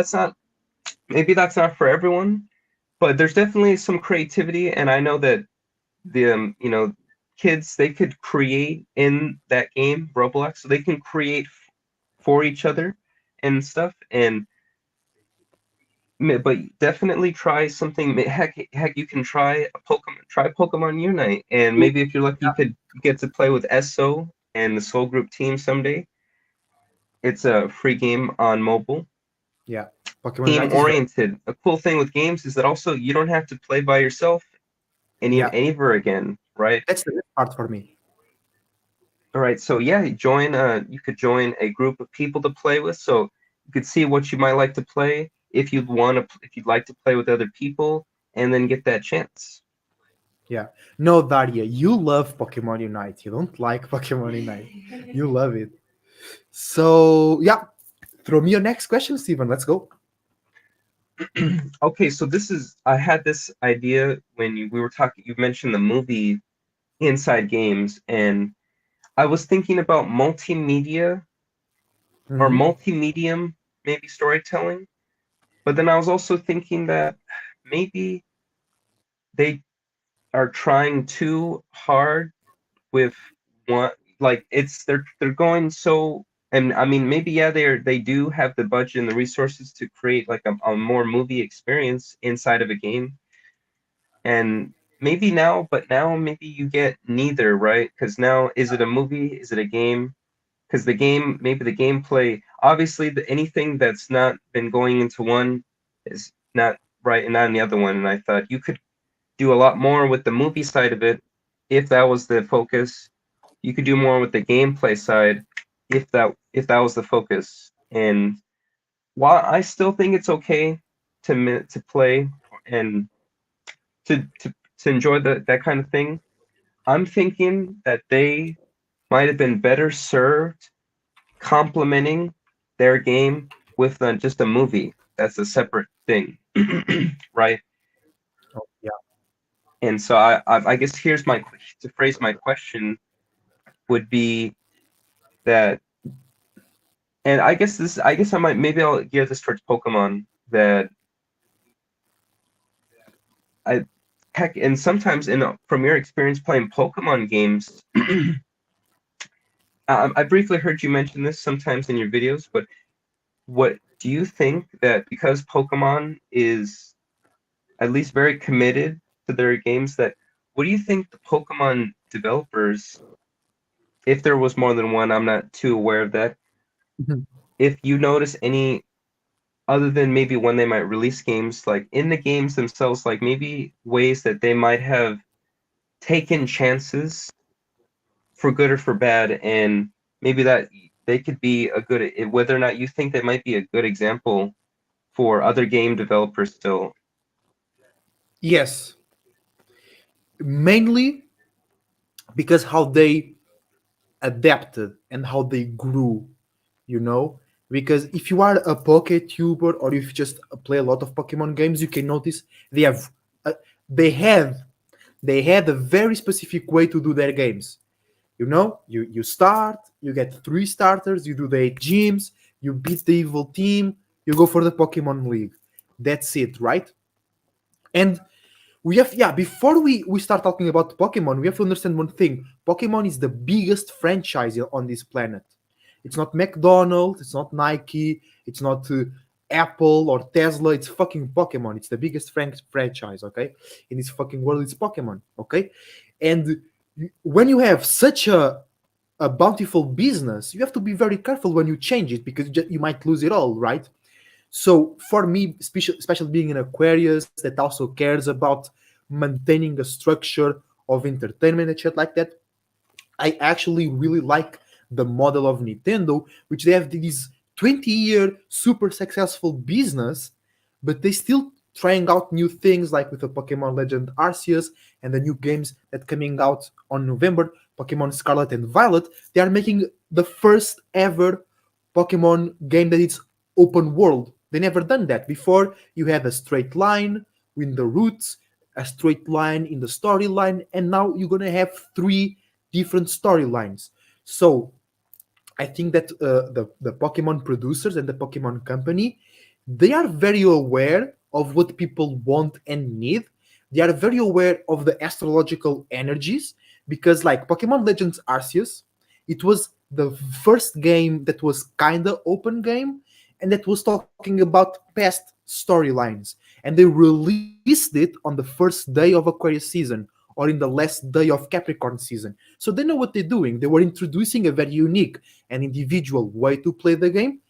maybe that's not for everyone, but there's definitely some creativity, and I know that the kids, they could create in that game, Roblox, so they can create for each other and stuff. And but definitely try something. Heck, you can try Pokemon Unite, and maybe if you're lucky, you get to play with SO and the Soul Group team someday. It's a free game on mobile.
yeah. Pokemon
Team
Unite is very
oriented. A cool thing with games is that also you don't have to play by yourself
yeah.
any ever again, right?
That's the best part for me.
All right, so yeah, you could join a group of people to play with, so you could see what you might like to play if you'd like to play with other people, and then get that chance.
Yeah. No, Daria, you love Pokemon Unite. You don't like Pokemon Unite. You love it. So yeah, throw me your next question, Steven. Let's go.
Okay, so I had this idea when we were talking. You mentioned the movie Inside Games, and I was thinking about multimedia or
Hmm.
multimedium, maybe storytelling. But then I was also thinking that maybe they are trying too hard with one, like they're going so, and I mean maybe yeah, they do have the budget and the resources to create like a more movie experience inside of a game. And maybe now, but now maybe you get neither, right? Because now, is it a movie, is it a game? Because the game, maybe the gameplay, obviously anything that's not been going into one is not right and not in the other one. And I thought you could do a lot more with the movie side of it if that was the focus. You could do more with the gameplay side if that was the focus. And while I still think it's okay to play and to enjoy that kind of thing, I'm thinking that they might have been better served complementing their game with just a movie. That's a separate thing, right?
Oh, yeah.
And so I guess here's my to phrase my question would be that, and I guess I might maybe I'll gear this towards Pokemon, that I heck, and sometimes from your experience playing Pokemon games, I briefly heard you mention this sometimes in your videos, but what do you think that because Pokemon is at least very committed to their games, that what do you think the Pokemon developers, if there was more than one, I'm not too aware of that,
Mhm.
if you notice any other than maybe when they might release games, like in the games themselves, like maybe ways that they might have taken chances for good or for bad, and maybe that they could be a good, whether or not you think they might be a good example for other game developers still.
Yes. mainly because how they adapted and how they grew, you know. Because if you are a pocket tuber or if you just play a lot of Pokemon games, you can notice they have uh, they have they had a very specific way to do their games. You know, you start, you get 3 starters, you do the 8 gyms, you beat the evil team, you go for the Pokemon League. That's it, right? And we have, yeah, before we start talking about Pokemon, we have to understand one thing. Pokemon is the biggest franchise on this planet. It's not McDonald's, it's not Nike, it's not Apple or Tesla. It's fucking Pokemon. It's the biggest franchise, okay, in this fucking world. It's Pokemon, okay. And when you have such a bountiful business, you have to be very careful when you change it, because you might lose it all, right? So for me, especially being an Aquarius that also cares about maintaining a structure of entertainment and shit like that, I actually really like the model of Nintendo, which they have this 20-year super successful business, but they still trying out new things like with the Pokemon Legend Arceus and the new games that coming out on November, Pokemon Scarlet and Violet. They are making the first ever Pokemon game that it's open world. They never done that before. You had a straight line with the routes, a straight line in the storyline, and now you're gonna have 3 different storylines. So I think that the Pokemon producers and the Pokemon company, they are very aware of what people want and need. They are very aware of the astrological energies, because like Pokemon Legends Arceus, it was the first game that was kinda open game and that was talking about past storylines. And they released it on the first day of Aquarius season or in the last day of Capricorn season. So they know what they're doing. They were introducing a very unique and individual way to play the game,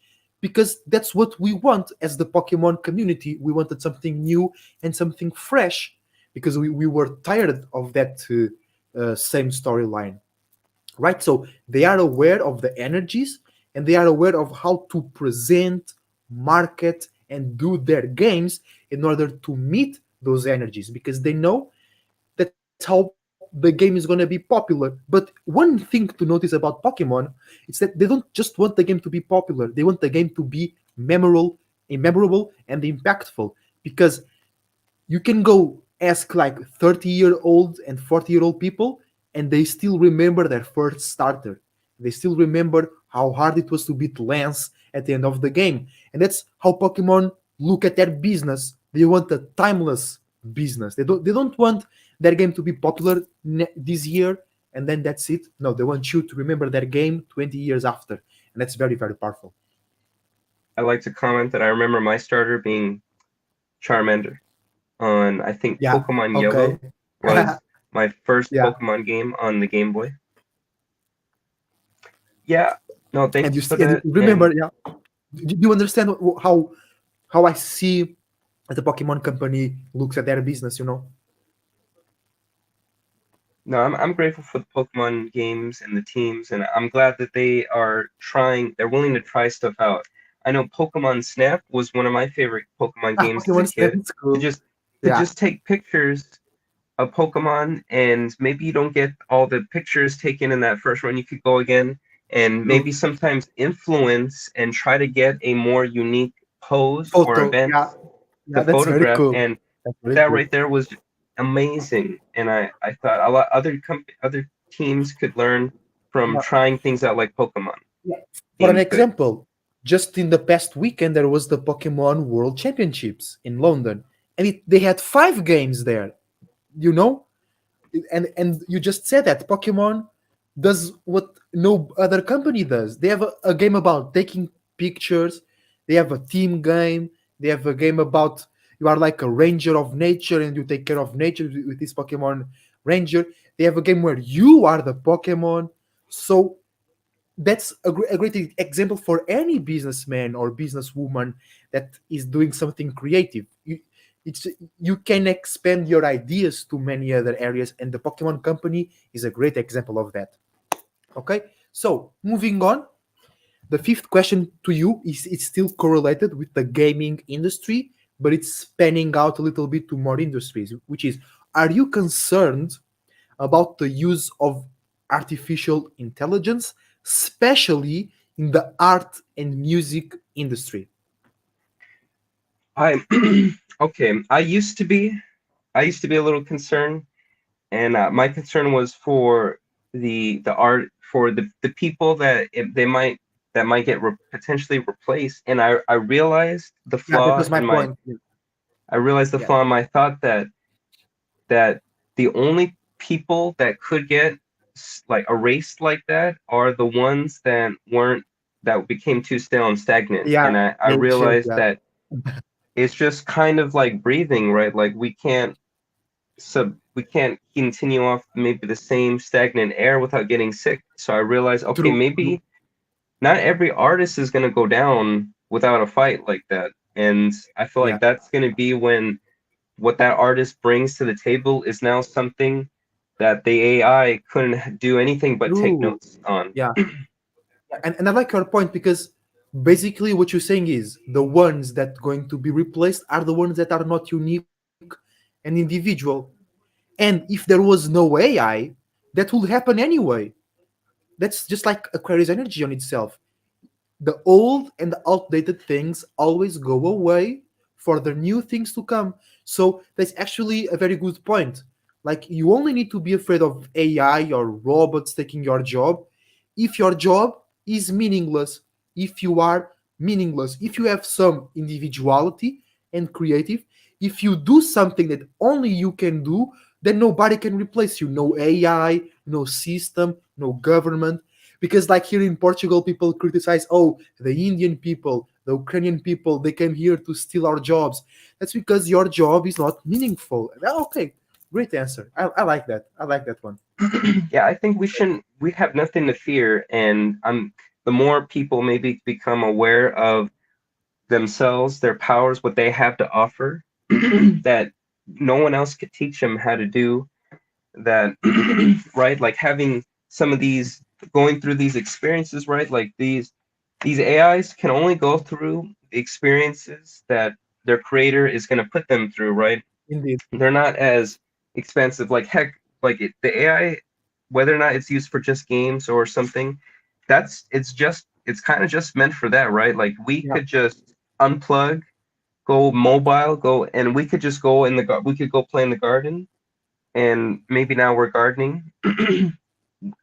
because that's what we want as the Pokemon community. We wanted something new and something fresh, because we were tired of that same storyline, right? So they are aware of the energies and they are aware of how to present, market, and do their games in order to meet those energies, because they know that's how the game is going to be popular. But one thing to notice about Pokemon is that they don't just want the game to be popular, they want the game to be memorable and impactful. Because you can go ask like 30-year-old and 40-year-old people, and they still remember their first starter. They still remember how hard it was to beat Lance at the end of the game. And that's how Pokemon look at their business. They want a timeless business. They don't want their game to be popular this year and then that's it. No, they want you to remember their game 20 years after. And that's very, very powerful.
I like to comment that I remember my starter being Charmander on, I think,
Yeah.
Pokemon
Okay.
Yellow was my first
Yeah.
Pokemon game on the Game Boy. Yeah, no,
And
thank
you
you for
see, and you
that.
remember,
And
yeah. Do you understand how I see the Pokemon company looks at their business?
no, I'm grateful for the Pokemon games and the teams, and I'm glad that they are trying, they're willing to try stuff out. I know Pokemon Snap was one of my favorite Pokemon
Ah,
games as a
Pokemon Snap
kid.
is
To
cool.
just to
Yeah.
just take pictures of Pokemon, and maybe you don't get all the pictures taken in that first run. You could go again and maybe
True.
sometimes influence and try to get a more unique pose or
Photo.
event
Yeah.
to
Yeah. That's very
photograph.
cool.
And
That's very
that
cool.
right there was amazing. And I thought a lot other teams could learn from
Yeah.
trying things out like Pokemon
Yeah. For an
teams could.
example, just in the past weekend, there was the Pokemon World Championships in London, and they had 5 games there. You know, and you just said that Pokemon does what no other company does. They have a game about taking pictures. They have a team game. They have a game about you are like a ranger of nature and you take care of nature with this Pokemon ranger. They have a game where you are the Pokemon. So that's a great example for any businessman or businesswoman that is doing something creative. It's you can expand your ideas to many other areas, and the Pokemon company is a great example of that. Okay, so moving on, the fifth question to you is it's still correlated with the gaming industry, but it's spanning out a little bit to more industries, which is, are you concerned about the use of artificial intelligence, especially in the art and music industry?
I okay. I used to be a little concerned, and my concern was for the art for the people that that might get potentially replaced. And I realized the
Yeah, that
flaw
was my
in my
point.
I realized the
Yeah,
flaw in my thought that the only people that could get like erased like that are the ones that weren't that became too stale and stagnant.
yeah,
And I
they showed
realized
that.
that it's just kind of like breathing, right? Like we can't continue off maybe the same stagnant air without getting sick. So I realized, okay,
True, true.
maybe not every artist is gonna go down without a fight like that. And I feel like
Yeah,
that's gonna be when what that artist brings to the table is now something that the AI couldn't do anything but take
true.
notes on.
Yeah, and I like your point because basically what you're saying is the ones that going to be replaced are the ones that are not unique and individual. And if there was no AI, that would happen anyway. That's just like Aquarius energy on itself. The old and the outdated things always go away for the new things to come. So that's actually a very good point. Like you only need to be afraid of AI or robots taking your job if your job is meaningless, if you are meaningless, if you have some individuality and creative, if you do something that only you can do, then nobody can replace you. No AI, no system, no government. Because like here in Portugal, people criticize, oh, the Indian people, the Ukrainian people, they came here to steal our jobs. That's because your job is not meaningful. Okay, great answer. I like that. I like that one.
Yeah, I think we have nothing to fear, and the more people maybe become aware of themselves, their powers, what they have to offer, that no one else could teach them how to do that, right? Like having some of these going through these experiences, right? Like these AIs can only go through the experiences that their creator is going to put them through, right?
Indeed.
They're not as expensive. Like heck, the AI, whether or not it's used for just games or something, it's kind of just meant for that, right? Like we
Yeah,
could just unplug, go mobile, go and we could just go in we could go play in the garden, and maybe now we're gardening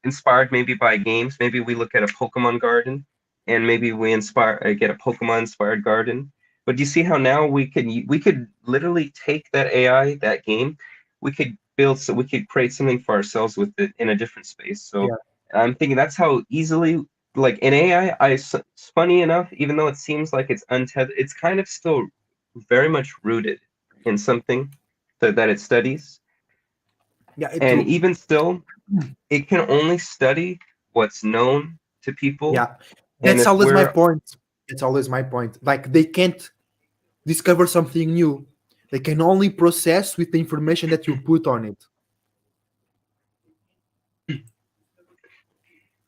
inspired maybe by games. Maybe we look at a Pokemon garden, and maybe we inspire get a Pokemon inspired garden. But do you see how now we could literally take that AI, that game, we could we could create something for ourselves with it in a different space. So
yeah,
I'm thinking that's how easily, like in AI, funny enough, even though it seems like it's untethered, it's kind of still very much rooted in something that it studies.
yeah.
And
True.
even still, it can only study what's known to people.
Yeah,
And
that's
if
always my
we're,
point. That's always my point. Like they can't discover something new. They can only process with the information that you put on it.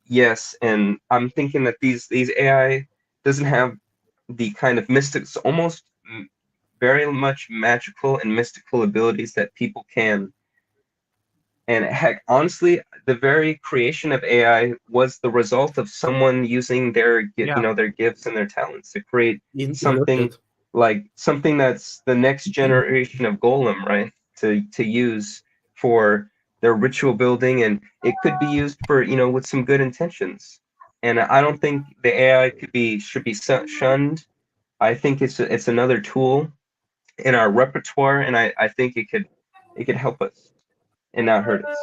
yes, and I'm thinking that these AI doesn't have the kind of mystic, almost very much magical and mystical abilities that people can. And heck, honestly, the very creation of AI was the result of someone using
Yeah,
their gifts and their talents to create something
inverted.
like something that's the next generation of Golem, right? To use for their ritual building, and it could be used for, with some good intentions. And I don't think the AI should be shunned. I think it's another tool in our repertoire, and I think it could help us and not hurt us.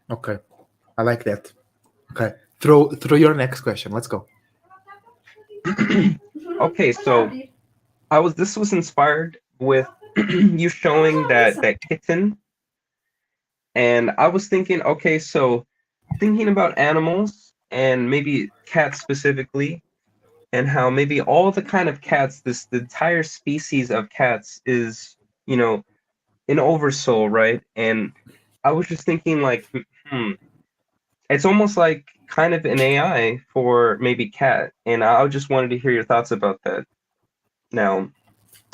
Okay, I like that. Okay, throw your next question. Let's go.
Okay, so this was inspired with you showing that kitten, and I was thinking, okay, so thinking about animals and maybe cats specifically, and how maybe all the kind of cats, the entire species of cats is, you know, an oversoul, right? And I was just thinking like, it's almost like kind of an AI for maybe cat, and I just wanted to hear your thoughts about that now.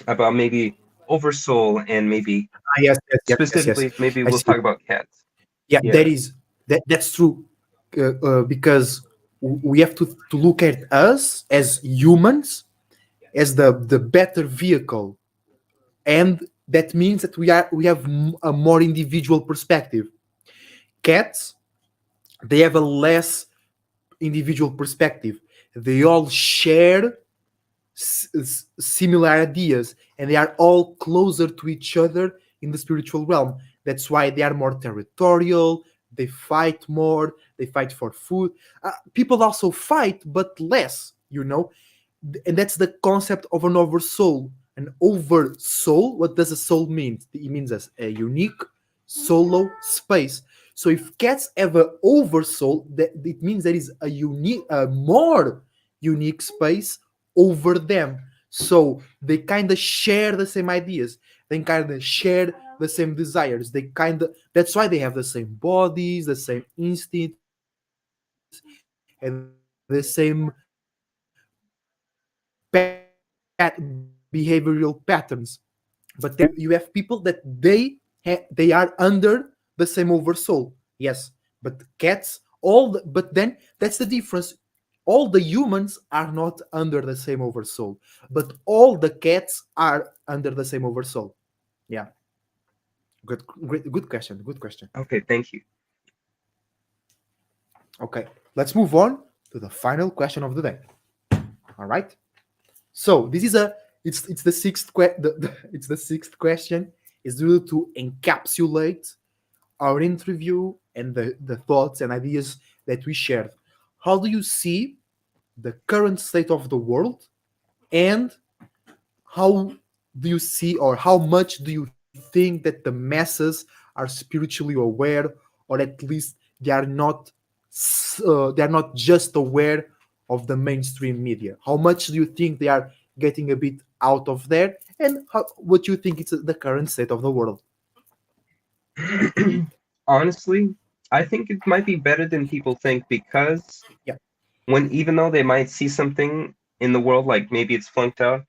about maybe oversoul and maybe
Yes.
specifically maybe
I
we'll
see.
talk about cats.
Yeah, that
Yeah.
is that's true. Because we have to look at us as humans as the better vehicle, and that means that we have a more individual perspective. Cats, they have a less individual perspective. They all share similar ideas, and they are all closer to each other in the spiritual realm. That's why they are more territorial. They fight more. They fight for food. People also fight, but less. And that's the concept of an oversoul. An oversoul. What does a soul mean? It means a unique solo space. So if cats have an oversoul, that it means there is a more unique space over them. So they kind of share the same ideas. They kind of share the same desires. They kind of That's why they have the same bodies, the same instincts, and the same behavioral patterns. But then you have people that they are under the same oversoul. Yes, but cats but then that's the difference. All the humans are not under the same oversoul, but all the cats are under the same oversoul. Yeah, good question. Good question.
Okay, thank you.
Okay, let's move on to the final question of the day. All right. So this is a it's the it's the sixth question. Is due to encapsulate our interview and the thoughts and ideas that we shared. How do you see the current state of the world, and how do you see, or how much do you think that the masses are spiritually aware, or at least they are not just aware of the mainstream media? How much do you think they are getting a bit out of there, and what you think is the current state of the world?
Honestly, I think it might be better than people think because
Yeah,
when even though they might see something in the world like maybe it's flunked out,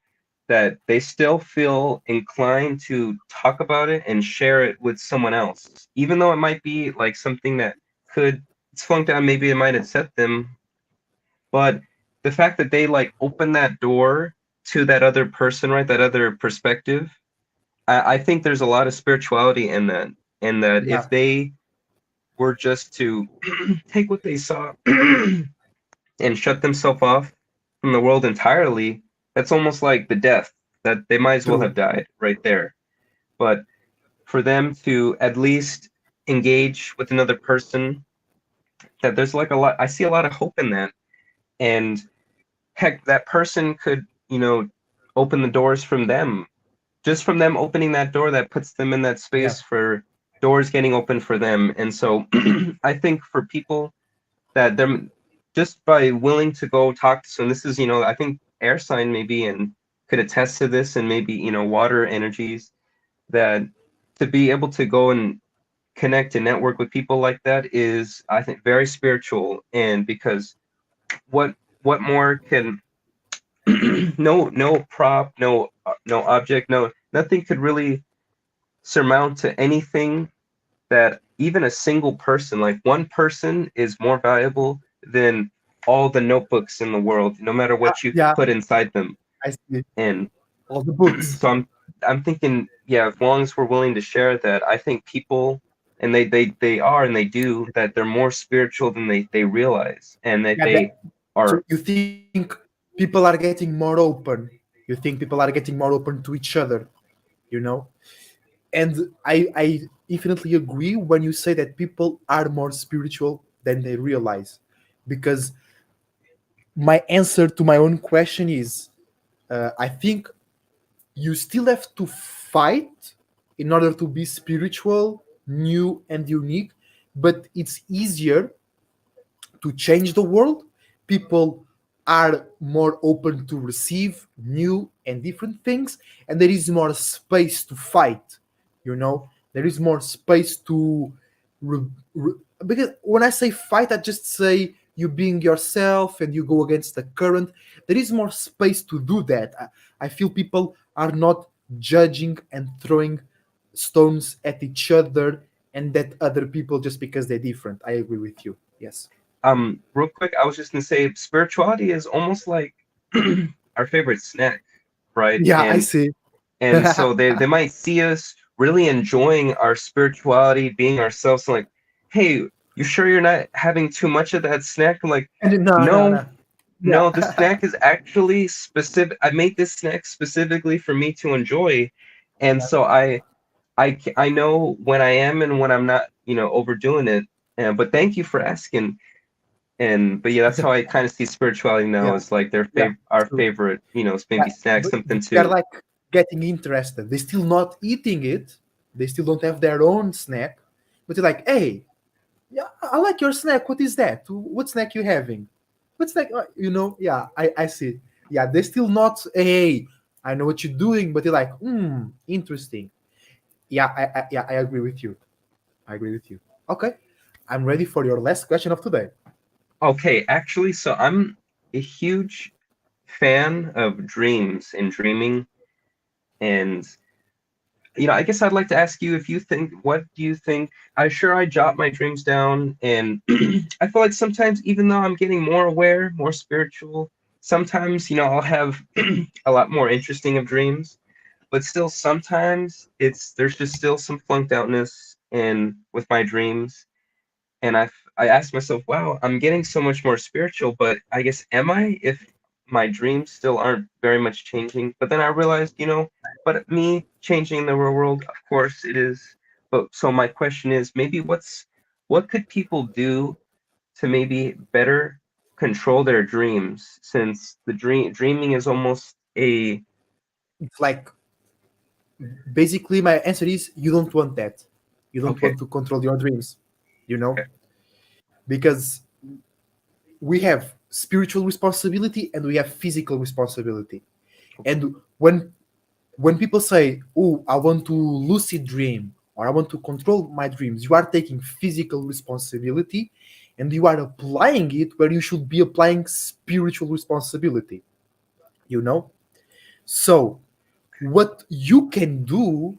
that they still feel inclined to talk about it and share it with someone else. Even though it might be like something that could it's flunked out, maybe it might upset them, but the fact that they like open that door to that other person, right, that other perspective, I think there's a lot of spirituality in that. And that
yeah,
if they were just to take what they saw and shut themselves off from the world entirely, that's almost like the death that they might as well have
true.
died right there. But for them to at least engage with another person, that there's like a lot, I see a lot of hope in that. And heck, that person could, open the doors from them. Just from them opening that door, that puts them in that
Yeah,
space for doors getting open for them. And so I think for people that they're just by willing to go talk to someone, this is, I think air sign maybe and could attest to this, and maybe, water energies, that to be able to go and connect and network with people like that is, I think, very spiritual. And because what more can no prop, no object, no nothing could really surmount to anything that even a single person, like one person, is more valuable than all the notebooks in the world, no matter what you
yeah.
put inside them.
I see
And
all the books.
so I'm thinking, yeah, as long as we're willing to share that, I think people, and they are and they do, that they're more spiritual than they realize, and that
Yeah,
they
so
are.
you think people are getting more open? You think people are getting more open to each other? You know, and I infinitely agree when you say that people are more spiritual than they realize, because my answer to my own question is, I think you still have to fight in order to be spiritual, new, and unique, but it's easier to change the world. People are more open to receive new and different things, and there is more space to fight. There is more space to re- re- because when I say fight, I just say you being yourself and you go against the current. There is more space to do that. I feel people are not judging and throwing stones at each other and at other people just because they're different. I agree with you. Yes.
Real quick, I was just gonna say spirituality is almost like our favorite snack, right?
Yeah, I see.
And so they might see us really enjoying our spirituality, being ourselves, and like, hey, you sure you're not having too much of that snack? I'm like,
And no, no,
no,
no. Yeah.
no, the snack is actually specific. I made this snack specifically for me to enjoy, and so I know when I am and when I'm not, overdoing it. But thank you for asking. And but yeah, that's how I kind of see spirituality now.
Yeah.
Is like
Yeah.
our
True.
favorite,
Yeah.
maybe snack,
But
something
they're
to.
like getting interested. They're still not eating it. They still don't have their own snack. But they're like, hey, yeah, I like your snack. What is that? What snack you having? What snack? Yeah, I see. Yeah, they're still not, hey, I know what you're doing, but they're like, interesting. Yeah, I agree with you. I agree with you. Okay. I'm ready for your last question of today.
Okay, actually, so I'm a huge fan of dreams and dreaming, and I guess I'd like to ask you if you think, what do you think? I jot my dreams down, and I feel like sometimes, even though I'm getting more aware, more spiritual, sometimes, I'll have a lot more interesting of dreams, but still sometimes there's just still some flunked outness and with my dreams. And I asked myself, wow, I'm getting so much more spiritual, but I guess am I if my dreams still aren't very much changing? But then I realized, but me changing the real world, of course it is. But so my question is, maybe what could people do to maybe better control their dreams, since the dreaming is almost a.
It's like, basically, my answer is you don't want that. You don't
Okay,
want to control your dreams, you know?
okay,
Because we have spiritual responsibility and we have physical responsibility.
okay,
And when people say, "Oh, I want to lucid dream," or "I want to control my dreams," you are taking physical responsibility and you are applying it where you should be applying spiritual responsibility, you know? So, what you can do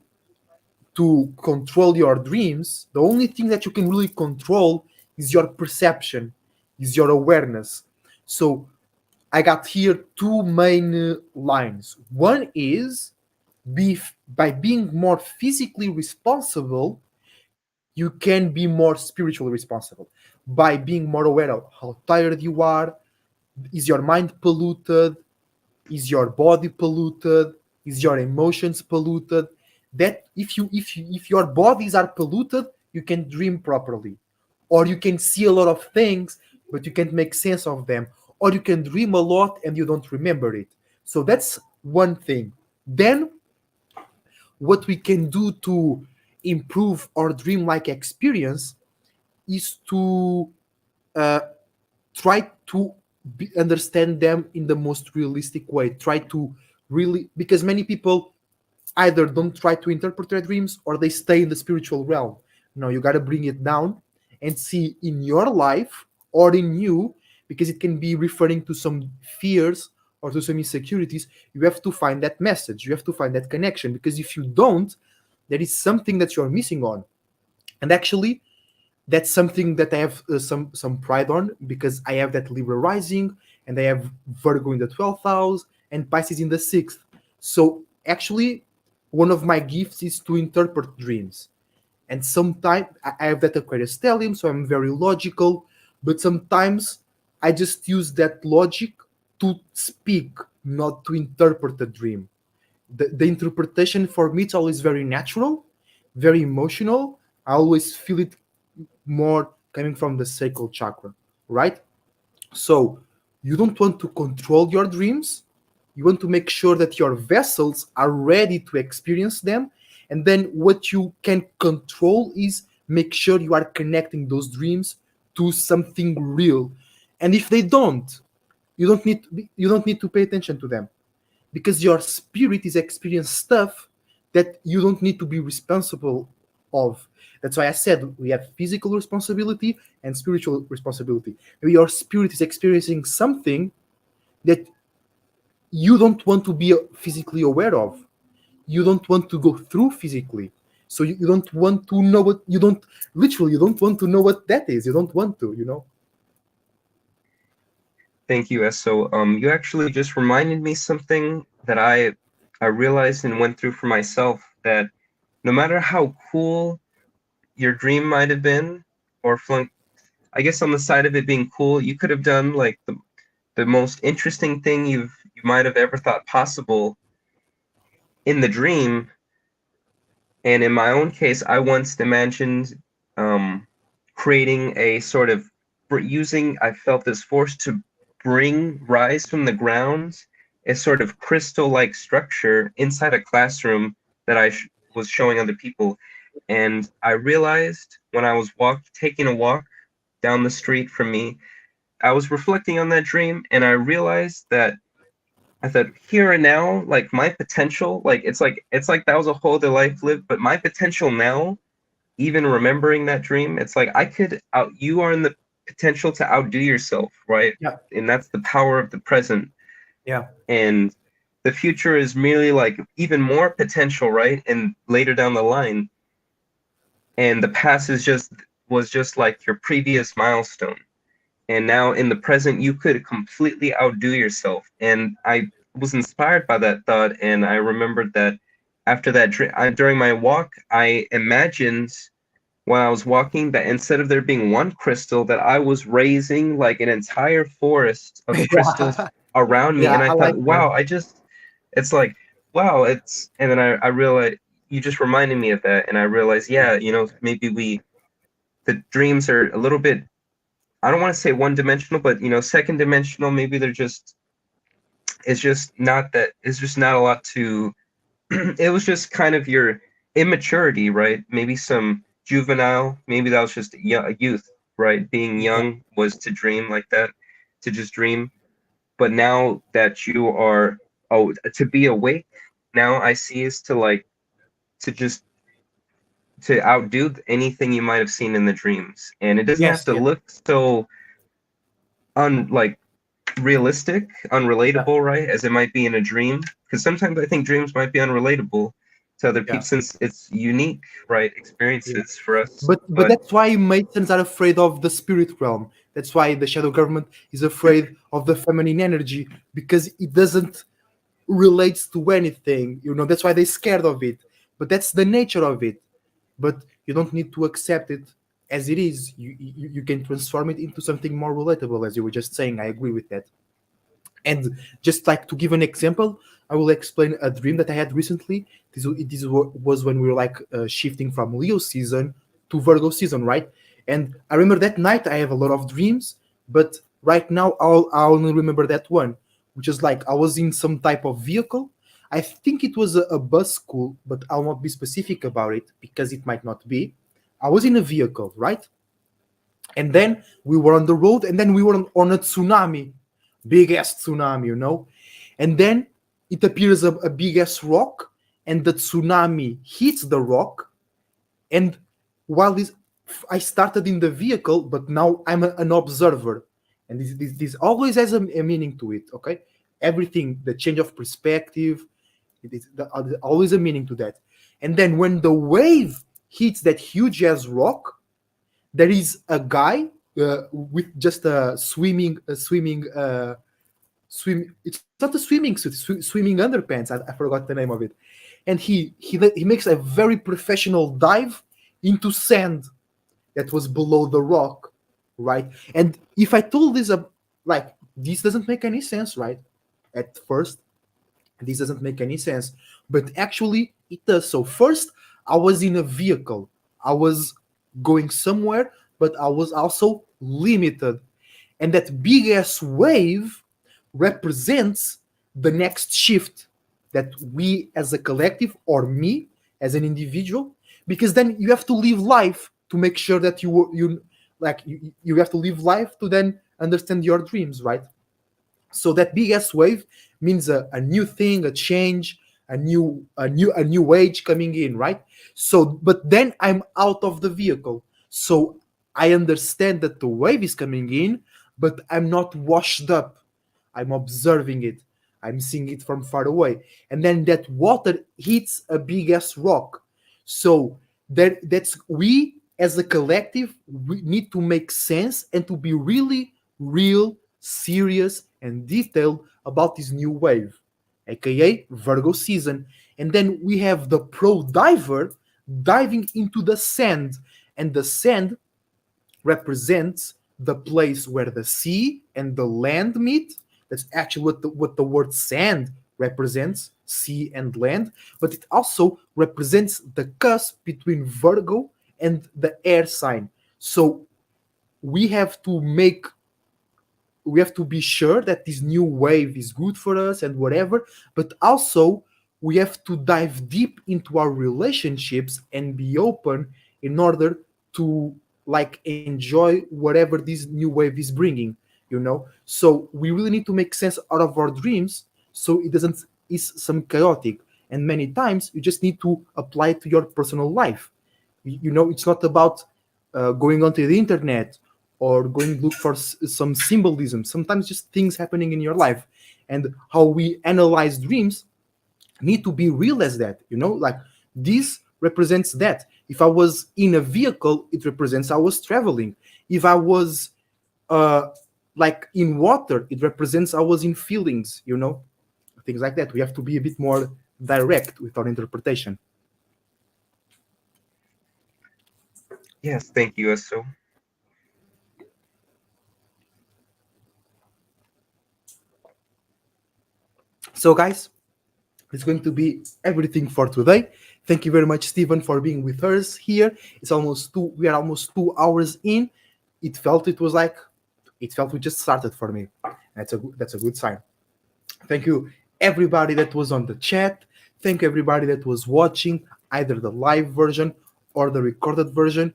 to control your dreams, the only thing that you can really control is your perception, is your awareness. So, I got here two main lines. One is, by being more physically responsible, you can be more spiritually responsible. By being more aware of how tired you are, is your mind polluted, is your body polluted, is your emotions polluted. That if your bodies are polluted, you can dream properly, or you can see a lot of things but you can't make sense of them, or you can dream a lot and you don't remember it. So that's one thing. Then what we can do to improve our dreamlike experience is to uh, try to understand them in the most realistic way. Try to really, because many people either don't try to interpret their dreams or they stay in the spiritual realm. No, you got to bring it down and see in your life or in you, because it can be referring to some fears or to some insecurities. You have to find that message, you have to find that connection, because if you don't, there is something that you're missing on. And actually, that's something that I have some pride on, because I have that Libra rising and I have Virgo in the 12th house and Pisces in the 6th. So actually, one of my gifts is to interpret dreams. And sometimes I have that Aquarius stellium, so I'm very logical. But sometimes I just use that logic to speak, not to interpret the dream. The interpretation for me, it's always very natural, very emotional. I always feel it more coming from the sacral chakra, right? So you don't want to control your dreams. You want to make sure that your vessels are ready to experience them. And then what you can control is make sure you are connecting those dreams to something real. And if they don't, you don't need to pay attention to them, because your spirit is experiencing stuff that you don't need to be responsible of. That's why I said we have physical responsibility and spiritual responsibility. Maybe your spirit is experiencing something that you don't want to be physically aware of. You don't want to go through physically. So you don't want to know what you don't literally you don't want to know what that is. You don't want to, you know?
Thank you, Esso. You actually just reminded me something that I realized and went through for myself, that no matter how cool your dream might have been, or flunk, I guess on the side of it being cool, you could have done like the most interesting thing you might have ever thought possible in the dream. And in my own case, I once imagined um, creating a sort of using, I felt this force to rise from the ground a sort of crystal-like structure inside a classroom that was showing other people. And I realized when I was taking a walk down the street from me, I was reflecting on that dream, and I realized that I thought, here and now, like my potential, like that was a whole other life lived, but my potential now, even remembering that dream, it's like I could out you are in the potential to outdo yourself, right?
Yeah.
And that's the power of the present.
Yeah.
And the future is merely like even more potential, right? And later down the line. And the past was just like your previous milestone. And now in the present you could completely outdo yourself. And I was inspired by that thought, and I remembered that after that during my walk, I imagined while I was walking that instead of there being one crystal, that I was raising like an entire forest of crystals
Yeah.
around me.
Yeah,
And I
I
thought,
like that.
wow, it's like, wow, and then I realized, you just reminded me of that. And I realized, yeah, maybe the dreams are a little bit, I don't want to say one dimensional, but second dimensional. Maybe it's just not a lot to, it was just kind of your immaturity, right? Maybe some juvenile, maybe that was just youth, right? Being
Yeah.
young was to dream like that, to just dream. But now that you are, oh, to be awake, now I see is to like, to just, to outdo anything you might have seen in the dreams. And it doesn't have
Yes,
to
yes.
look so like realistic,
Yeah.
unrelatable, right? As it might be in a dream. Because sometimes I think dreams might be unrelatable to other people
Yeah.
since it's unique, right?
Yeah.
Experiences for us.
But
But
that's why Masons are afraid of the spirit realm. That's why the shadow government is afraid of the feminine energy, because it doesn't relates to anything. You know, that's why they're scared of it. But that's the nature of it. But you don't need to accept it as it is. You can transform it into something more relatable, as you were just saying. I agree with that. And just like to give an example, I will explain a dream that I had recently. This was when we were like shifting from Leo season to Virgo season, right? And I remember that night I have a lot of dreams, but right now I only remember that one, which is like I was in some type of vehicle. I think it was a bus school, but I'll not be specific about it because it might not be. I was in a vehicle, right? And then we were on the road, and then we were on a tsunami, big ass tsunami, you know. And then it appears a big ass rock, and the tsunami hits the rock. And while this, I started in the vehicle, but now I'm an observer, and this always has a meaning to it. Okay, everything, the change of perspective, it is always a meaning to that. And then when the wave hits that huge ass rock, there is a guy with just a swimming it's not a swimming suit, swimming underpants. I forgot the name of it. And he makes a very professional dive into sand that was below the rock, right? And if I told this, like, this doesn't make any sense, right? At first, this doesn't make any sense, but actually it does. So first, I was in a vehicle, I was going somewhere, but I was also limited. And that big ass wave represents the next shift that we as a collective, or me as an individual, because then you have to live life to make sure that you have to live life to then understand your dreams, right? So that big ass wave means a new thing, a change, a new age coming in, right? So but then I'm out of the vehicle, so I understand that the wave is coming in, but I'm not washed up. I'm observing it. I'm seeing it from far away. And then that water hits a big ass rock. So that's we as a collective, we need to make sense and to be really real, serious, and detailed about this new wave, aka Virgo season. And then we have the pro diver diving into the sand, and the sand represents the place where the sea and the land meet. That's actually what the word sand represents, sea and land. But it also represents the cusp between Virgo and the air sign. So we have to make we have to be sure that this new wave is good for us and whatever, but also we have to dive deep into our relationships and be open in order to like enjoy whatever this new wave is bringing, you know. So we really need to make sense out of our dreams so it doesn't is some chaotic, and many times you just need to apply it to your personal life. You know, it's not about going onto the internet or going look for some symbolism. Sometimes just things happening in your life, and how we analyze dreams need to be real as that. You know, like this represents that. If I was in a vehicle, it represents I was traveling. If I was uh, like in water, it represents I was in feelings. You know, things like that. We have to be a bit more direct with our interpretation.
Yes, thank you, Esso.
So, guys, it's going to be everything for today. Thank you very much, Stephen, for being with us here. It's almost two. We are almost 2 hours in. It felt we just started for me. That's a good sign. Thank you, everybody that was on the chat. Thank you, everybody that was watching either the live version or the recorded version.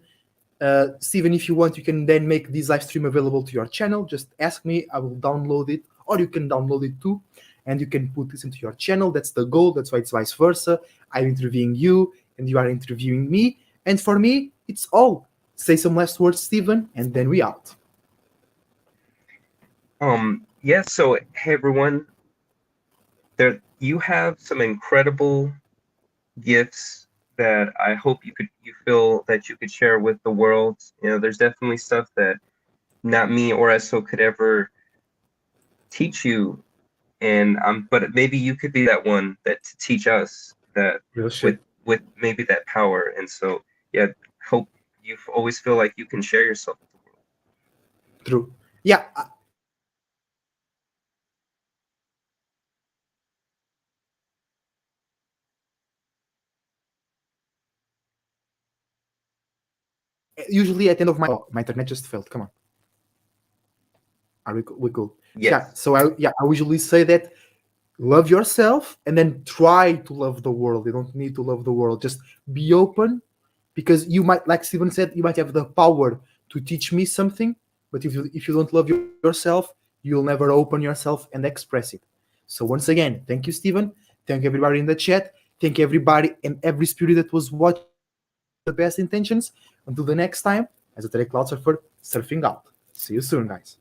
Steven, if you want, you can then make this live stream available to your channel. Just ask me, I will download it, or you can download it too, and you can put this into your channel. That's the goal. That's why it's vice versa. I'm interviewing you, and you are interviewing me. And for me, it's all. Say some last words, Steven, and then we out.
Yeah, so hey everyone, there you have some incredible gifts that I hope you feel that you could share with the world. You know, there's definitely stuff that not me or Esso could ever teach you, and but maybe you could be that one that to teach us that
Real
with
shit.
with maybe that power. And so yeah, hope you always feel like you can share yourself with the world.
True. Yeah, usually at the end of my my internet just failed. Come on, are we cool? Yeah.
Yes.
So I usually say that love yourself and then try to love the world. You don't need to love the world. Just be open, because you might, like Steven said, you might have the power to teach me something, but if you don't love yourself, you'll never open yourself and express it. So once again, thank you, Steven. Thank everybody in the chat. Thank everybody and every spirit that was watching with the best intentions. Until the next time, as a Terry Cloud Surfer, surfing out. See you soon, guys.